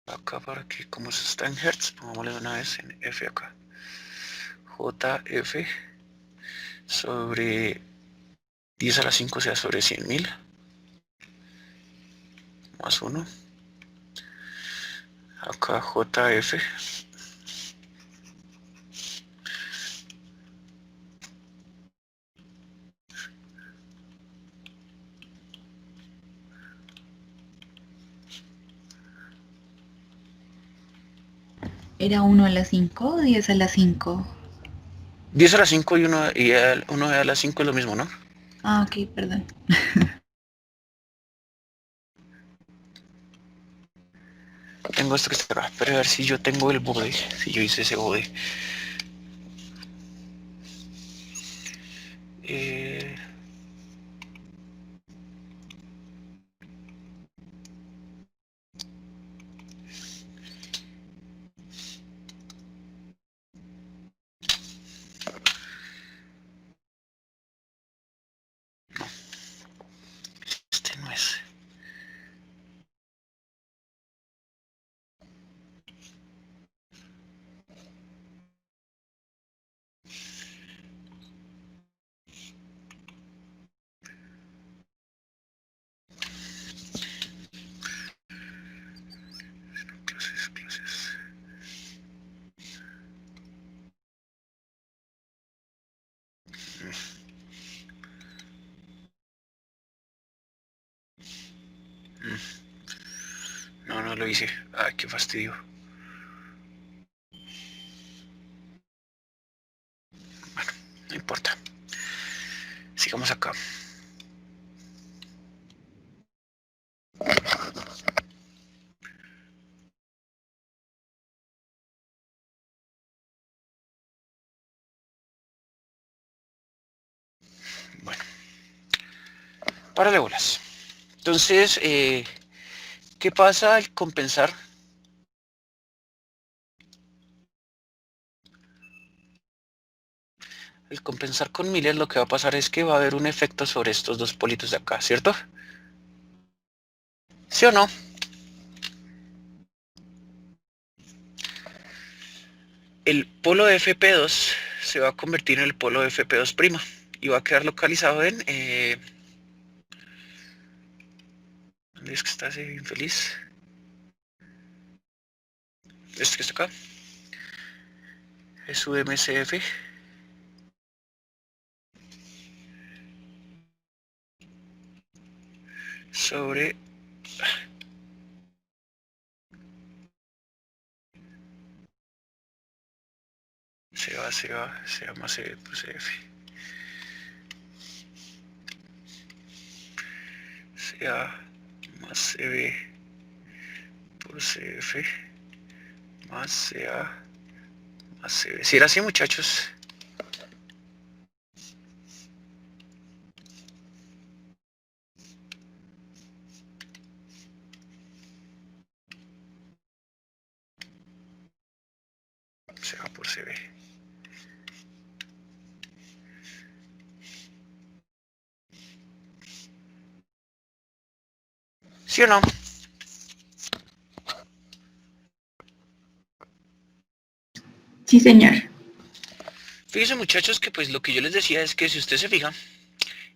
acá para que como se está en Hertz, pongámosle una vez en F acá. JF sobre 10 a la 5, o sea, sobre 100.000 más 1. Acá JF ¿Era 1 a la 5 o 10 a la 5? 10 a la 5 y 1 a la 5 es lo mismo, ¿no? Ah, ok, perdón. Tengo esto que está acá, pero a ver si yo tengo el bode, si yo hice ese bode. Eh, este no es. Clases. No, no lo hice. Ay, qué fastidio. Bueno, no importa. Sigamos acá. Bueno, párale bolas. Entonces, ¿qué pasa al compensar? Al compensar con Miller lo que va a pasar es que va a haber un efecto sobre estos dos politos de acá, ¿cierto? ¿Sí o no? El polo de FP2 se va a convertir en el polo de FP2' y va a quedar localizado en... ¿dónde es que está ese infeliz? Este que está acá. Es su MCF. Sobre... se llama C por CF. CA más CB por CF más CA más CB. Si era así, muchachos. CA por CB. ¿Sí o no? Sí, señor. Fíjense, muchachos, que pues lo que yo les decía es que si usted se fija,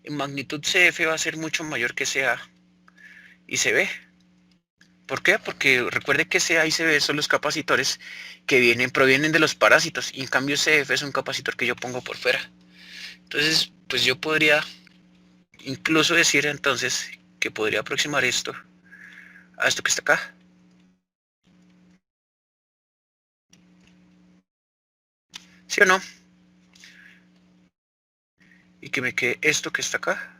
en magnitud CF va a ser mucho mayor que CA y CB. ¿Por qué? Porque recuerde que CA y CB son los capacitores que provienen de los parásitos, y en cambio CF es un capacitor que yo pongo por fuera. Entonces, pues yo podría incluso decir entonces que podría aproximar esto a esto que está acá. ¿Sí o no? Y que me quede esto que está acá.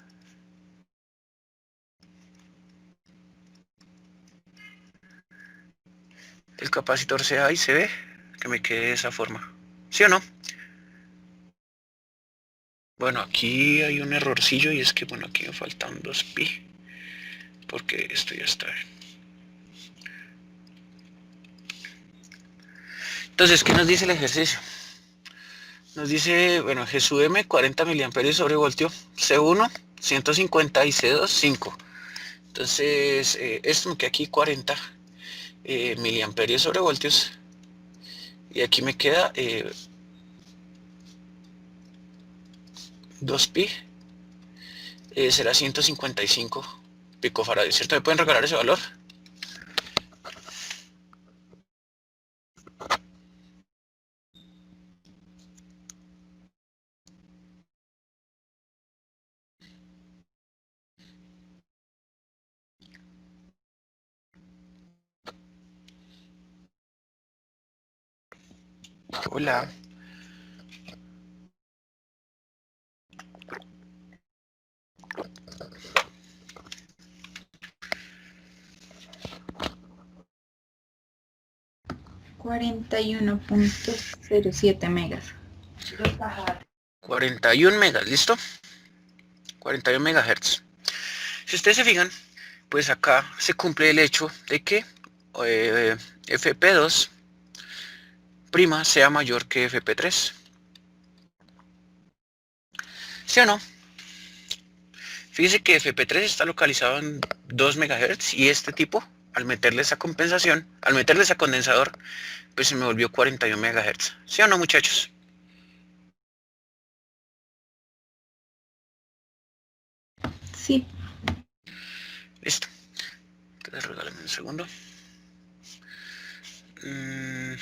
El capacitor CA y CB, que me quede de esa forma. ¿Sí o no? Bueno, aquí hay un errorcillo, y es que, bueno, aquí me faltan 2 pi, porque esto ya está. Entonces, ¿qué nos dice el ejercicio? Nos dice, bueno, G sub M 40 miliamperios sobre voltio, C1 150 y C2 5. Entonces, esto me queda aquí 40 miliamperios sobre voltios, y aquí me queda 2 pi, será 155 picofarads, ¿cierto? ¿Me pueden regalar ese valor? Hola. Cuarenta y 41.07 megas. 41 megas, ¿listo? 41 megahertz. Si ustedes se fijan, pues acá se cumple el hecho de que FP2' sea mayor que FP3. ¿Sí o no? Fíjese que FP3 está localizado en 2 MHz, y este tipo, al meterle esa compensación, al meterle ese condensador, pues se me volvió 41 MHz. ¿Sí o no, muchachos? Sí, Listo. Entonces regálame un segundo. Mm,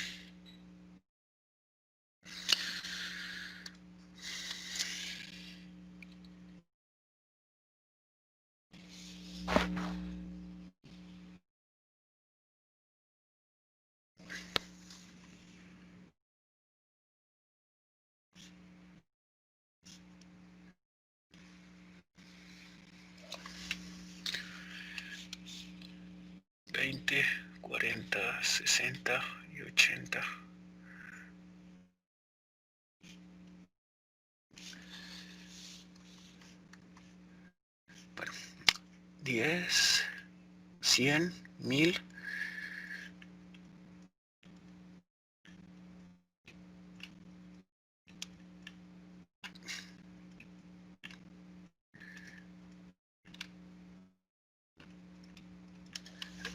Veinte, 40, 60 y 80. Bueno, 10, 100, 1000.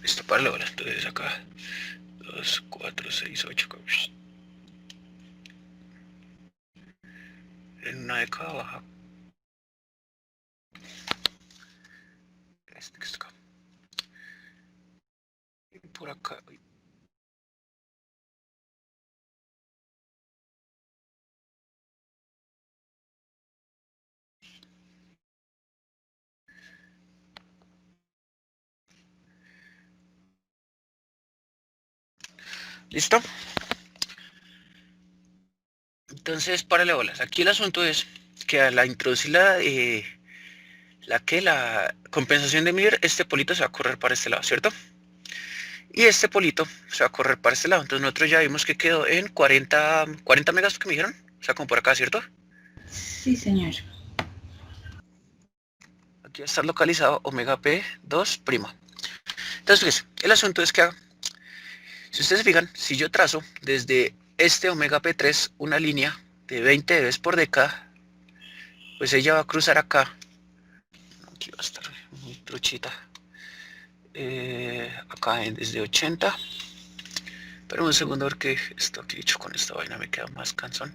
Listo, para la hora. Entonces acá 2, 4, 6, 8. En una década baja. Este que está acá. Y por acá. ¿Listo? Entonces, párale bolas. Aquí el asunto es que al introducir la compensación de Miller, este polito se va a correr para este lado, ¿cierto? Y este polito se va a correr para este lado. Entonces nosotros ya vimos que quedó en 40 megas que me dijeron. O sea, como por acá, ¿cierto? sí, señor. Aquí va a estar localizado omega P2'. Entonces, fíjense, el asunto es que, si ustedes se fijan, si yo trazo desde este omega P3 una línea de 20 dB por década, pues ella va a cruzar acá. Aquí va a estar muy truchita. Acá desde 80. Pero un segundo, porque esto aquí hecho con esta vaina me queda más cansón.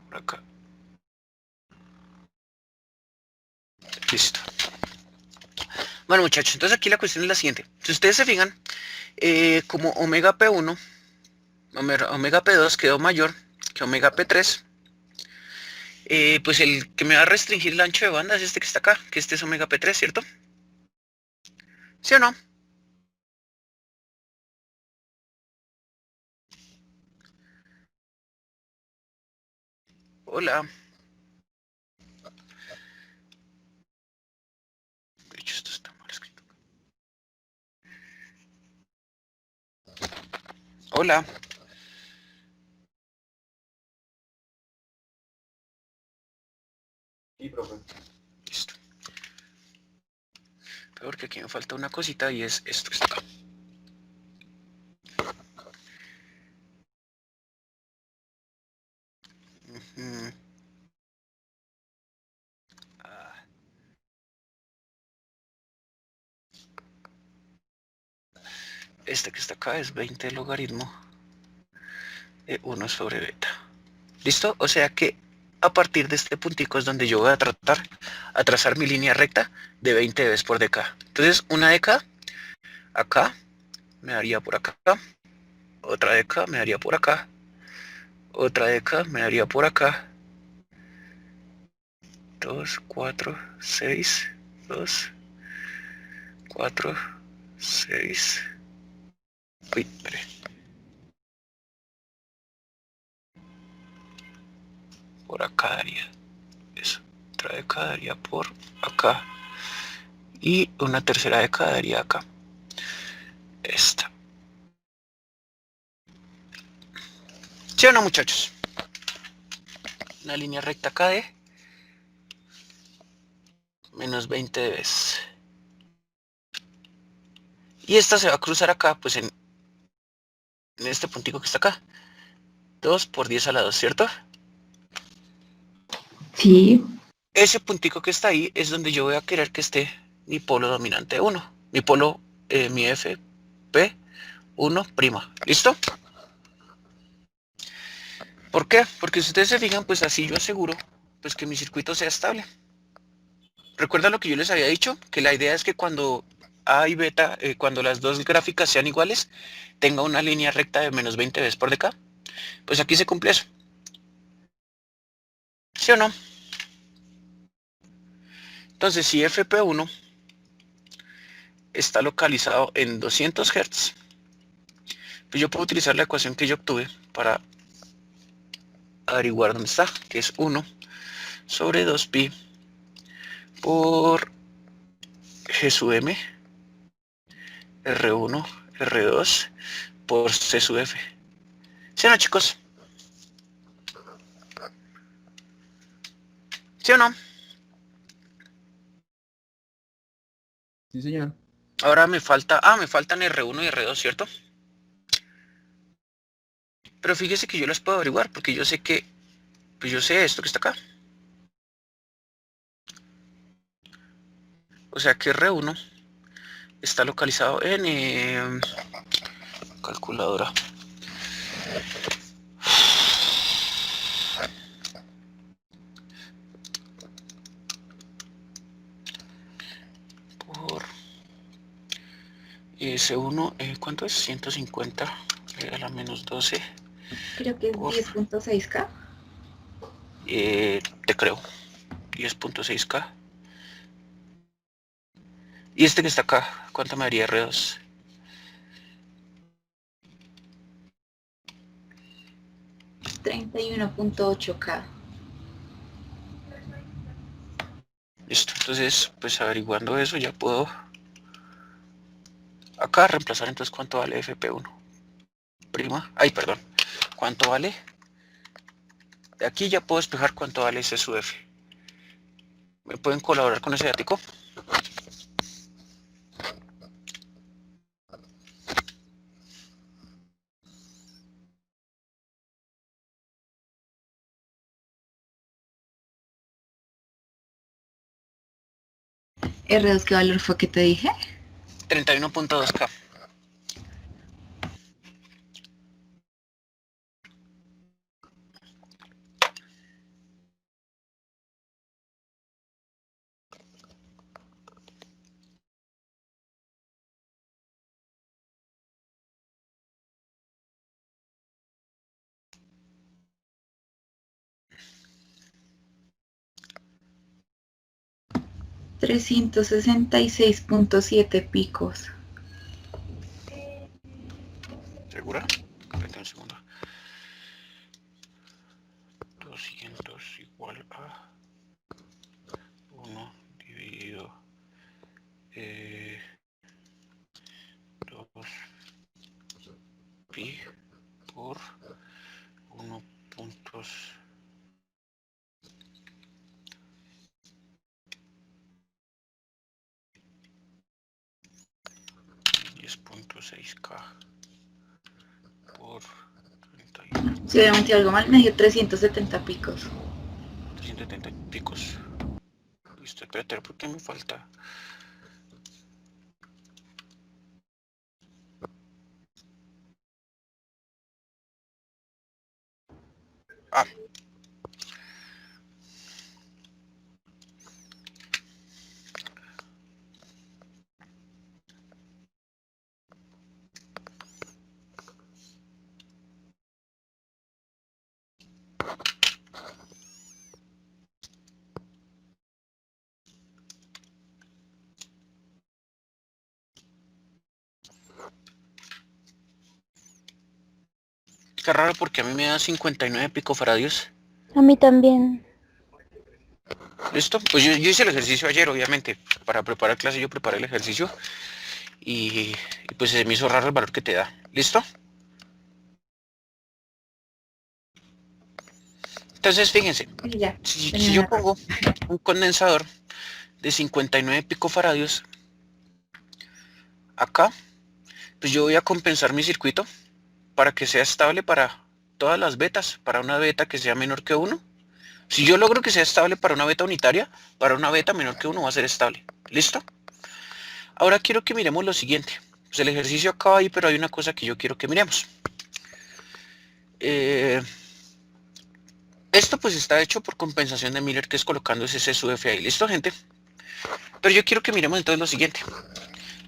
Por acá. Listo. Bueno, muchachos, entonces aquí la cuestión es la siguiente. Si ustedes se fijan, como omega P1, omega P2 quedó mayor que omega P3, pues el que me va a restringir el ancho de banda es este que está acá, que este es omega P3, ¿cierto? ¿Sí o no? Hola. De hecho, esto está mal escrito. Hola. Sí, profe. Listo. Porque aquí me falta una cosita y es esto que está acá. Ujú. Ah, este que está acá es 20 logaritmo de 1 sobre beta. ¿Listo? O sea que a partir de este puntico es donde yo voy a trazar mi línea recta de 20 veces por década. Entonces, una década acá me daría por acá, otra década me daría por acá, otra década me daría por acá. 2, 4, 6, 2, 4, 6. Uy, espere. Por acá daría eso. Otra década daría por acá. Y una tercera década daría acá. Esta. ¿Sí o no, muchachos? Una línea recta acá de menos 20 veces. Y esta se va a cruzar acá, pues en este puntico que está acá. 2 por 10 a la 2, ¿cierto? Sí. Ese puntico que está ahí es donde yo voy a querer que esté mi polo dominante 1. Mi polo, mi F, P, 1'. ¿Listo? ¿Por qué? Porque si ustedes se fijan, pues así yo aseguro pues que mi circuito sea estable. ¿Recuerda lo que yo les había dicho? Que la idea es que cuando A y beta, cuando las dos gráficas sean iguales, tenga una línea recta de menos 20 veces por década. Pues aquí se cumple eso. ¿Sí o no? Entonces, si FP1 está localizado en 200 Hz, pues yo puedo utilizar la ecuación que yo obtuve para averiguar dónde está, que es 1 sobre 2pi por G sub m, R1, R2 por C sub F. ¿Sí o no, chicos? ¿Sí o no? Sí, señor. Ahora me faltan R1 y R2, ¿cierto? Pero fíjese que yo las puedo averiguar porque yo sé que, pues yo sé esto que está acá. O sea que R1 está localizado en calculadora. Por S1, ¿cuánto es? 150 a la menos 12 Creo que es por, 10.6K. te creo, 10.6K. Y este que está acá, ¿cuánto me daría R2? 31.8K. Listo, entonces, pues averiguando eso ya puedo acá reemplazar entonces cuánto vale FP1. Prima, ay, perdón, ¿cuánto vale? De aquí ya puedo despejar cuánto vale ese su F. ¿Me pueden colaborar con ese ático? R2, ¿qué valor fue que te dije? 31.2K. $366.7 ¿Segura? Espérate un segundo. 200 igual a 1 dividido 2 pi por 1 puntos 10.6K por 31. Si obviamente algo mal, me dio 370 picos. 370 picos. Listo, espérate, ¿por qué me falta? Ah. Qué raro porque a mí me da 59 picofaradios. A mí también. ¿Listo? Pues yo hice el ejercicio ayer, obviamente. Para preparar clase yo preparé el ejercicio. Y pues se me hizo raro el valor que te da. ¿Listo? Entonces, fíjense. Y ya, Si yo pongo un condensador de 59 picofaradios acá, pues yo voy a compensar mi circuito para que sea estable para todas las betas, para una beta que sea menor que 1. Si yo logro que sea estable para una beta unitaria, para una beta menor que 1 va a ser estable. ¿Listo? Ahora quiero que miremos lo siguiente. Pues el ejercicio acaba ahí, pero hay una cosa que yo quiero que miremos. Esto pues está hecho por compensación de Miller, que es colocando ese C sub F ahí. ¿Listo, gente? Pero yo quiero que miremos entonces lo siguiente.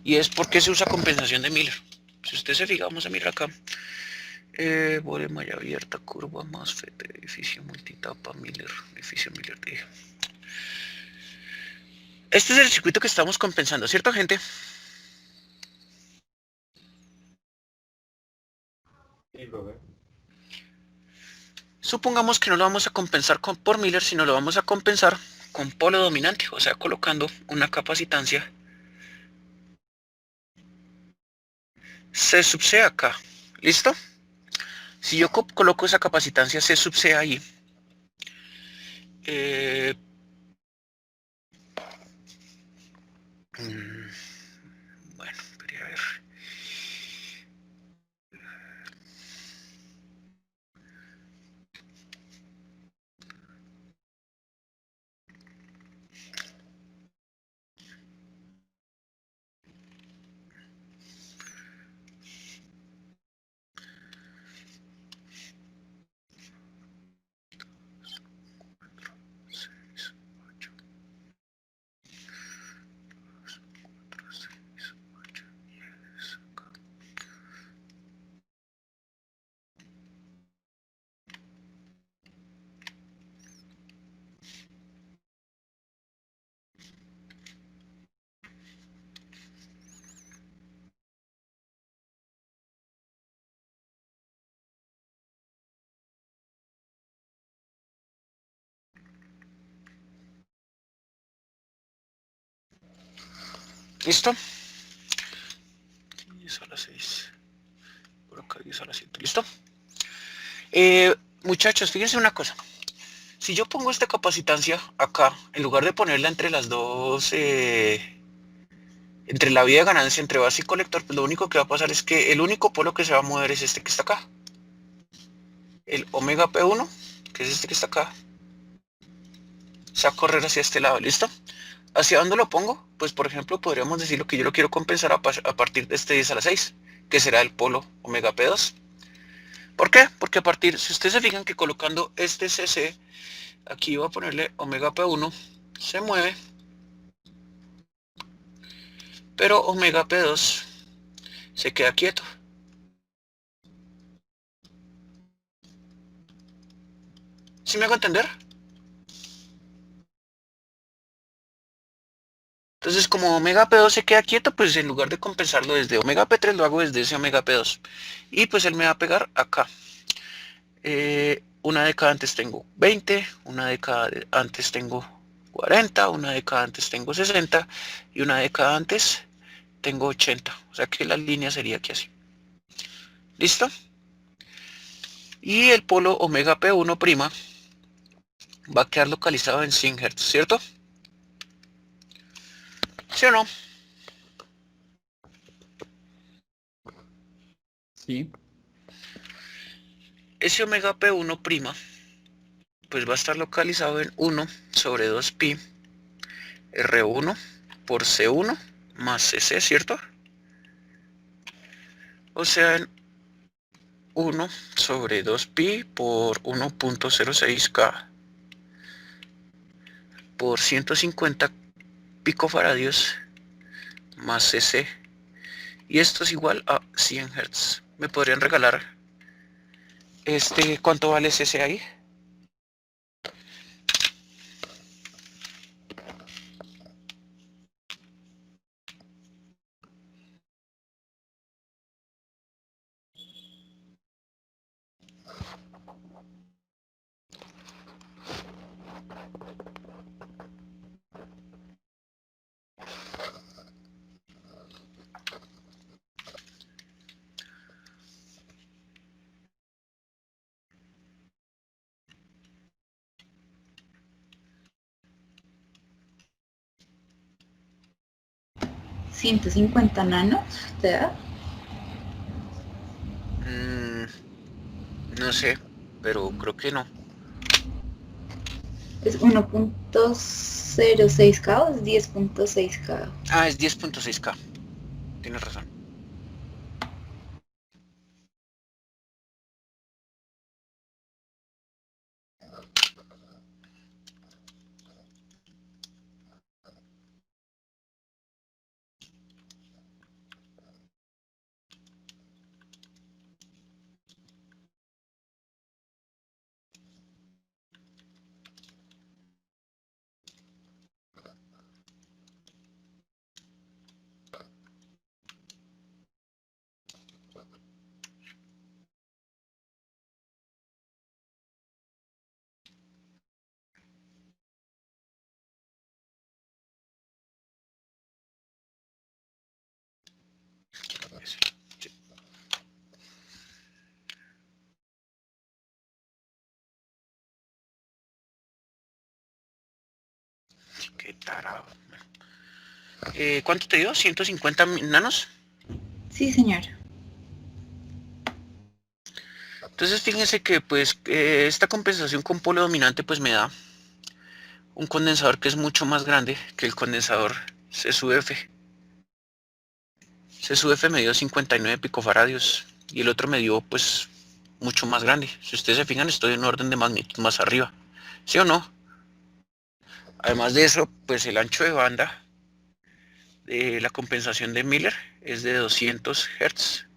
Y es por qué se usa compensación de Miller. Si usted se fija, vamos a mirar acá. Bole malla abierta, curva, MOSFET, edificio multitapa, Miller, edificio Miller. Este es el circuito que estamos compensando, ¿cierto, gente? Sí, profe. Supongamos que no lo vamos a compensar por Miller, sino lo vamos a compensar con polo dominante, o sea, colocando una capacitancia C sub C acá. ¿Listo? Si yo coloco esa capacitancia C sub C ahí, bueno, esperé a ver. ¿Listo? 10 a las 6. Por acá 10 a las 7. ¿Listo? Muchachos, fíjense una cosa. Si yo pongo esta capacitancia acá, en lugar de ponerla entre las dos, entre la vía de ganancia entre base y colector, pues lo único que va a pasar es que el único polo que se va a mover es este que está acá. El omega P1, que es este que está acá, se va a correr hacia este lado, ¿listo? ¿Hacia dónde lo pongo? Pues pues por ejemplo podríamos decirlo que yo lo quiero compensar a partir de este 10 a la 6, que será el polo omega P2. ¿Por qué? Porque a partir, si ustedes se fijan que colocando este CC, aquí voy a ponerle omega P1, se mueve, pero omega P2 se queda quieto. ¿Sí me hago entender? Entonces, como omega P2 se queda quieto, pues en lugar de compensarlo desde omega P3, lo hago desde ese omega P2. Y pues él me va a pegar acá. Una década antes tengo 20, una década antes tengo 40, una década antes tengo 60 y una década antes tengo 80. O sea que la línea sería aquí así. ¿Listo? Y el polo omega P1' va a quedar localizado en 100 Hz, ¿cierto? ¿Sí o no? Sí. Ese omega P1' pues va a estar localizado en 1 sobre 2pi R1 por C1 más CC, ¿cierto? O sea, en 1 sobre 2pi por 1.06K por 150 picofaradios más CC. Y esto es igual a 100 Hz. ¿Me podrían regalar cuánto vale CC ahí? ¿150 nanos te da? No sé, pero creo que no. ¿Es 1.06K o es 10.6K? Ah, es 10.6K. Tienes razón. Sí. Qué tarado. ¿Cuánto te dio? ¿150 nanos? Sí, señor. Entonces fíjense que pues esta compensación con polo dominante pues me da un condensador que es mucho más grande que el condensador CSUF. CSUF me dio 59 picofaradios y el otro me dio pues mucho más grande. Si ustedes se fijan, estoy en un orden de magnitud más arriba. ¿Sí o no? Además de eso, pues el ancho de banda de la compensación de Miller es de 200 Hz.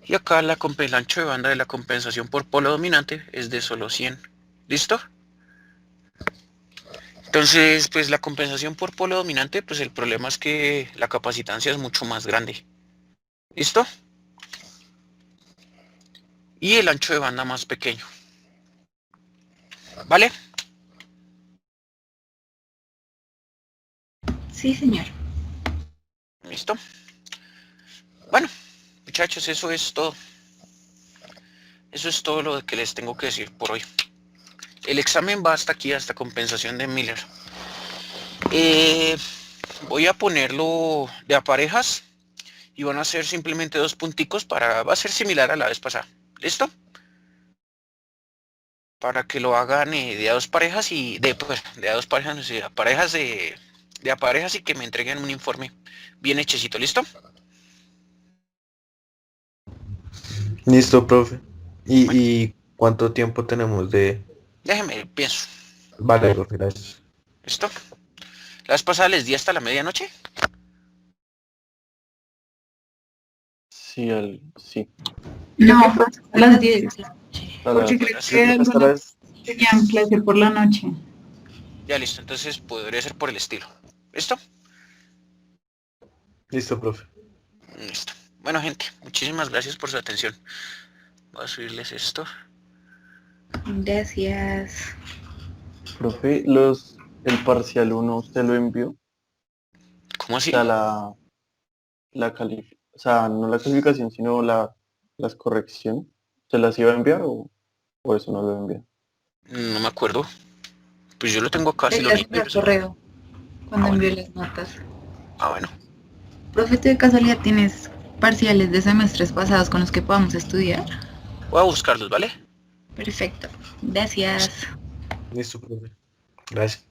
Y acá el ancho de banda de la compensación por polo dominante es de solo 100. ¿Listo? Entonces, pues la compensación por polo dominante, pues el problema es que la capacitancia es mucho más grande. ¿Listo? Y el ancho de banda más pequeño. ¿Vale? Sí, señor. ¿Listo? Bueno, muchachos, eso es todo. Eso es todo lo que les tengo que decir por hoy. El examen va hasta aquí, hasta compensación de Miller. Voy a ponerlo de a parejas y van a ser simplemente 2 punticos va a ser similar a la vez pasada. ¿Listo? para que lo hagan de a dos parejas y de a dos parejas, no sé, a parejas de a parejas y que me entreguen un informe bien hechecito, ¿listo? Listo, profe. ¿Y cuánto tiempo tenemos de...? Déjeme, pienso. Vale, profe, gracias. ¿Listo? La vez pasada les di hasta la medianoche. Sí, sí. No, a las 10. A Porque las- creo sí, que hasta algunos tenían clase por la noche. Ya listo, entonces podría ser por el estilo. ¿Listo? Listo, profe. Listo. Bueno, gente, muchísimas gracias por su atención. Voy a subirles esto. Gracias. Profe, el parcial 1 ¿usted lo envió? ¿Cómo O así? sea, o sea, no la calificación, sino las correcciones. ¿Se las iba a enviar o eso no lo envió? No me acuerdo. Pues yo lo tengo acá, si lo Deberías necesito. enviar correo cuando Ah, bueno. envíe las notas. Ah, bueno. Profe, ¿tú de casualidad tienes parciales de semestres pasados con los que podamos estudiar? Voy a buscarlos, ¿vale? Perfecto. Gracias. Listo, profe. Gracias.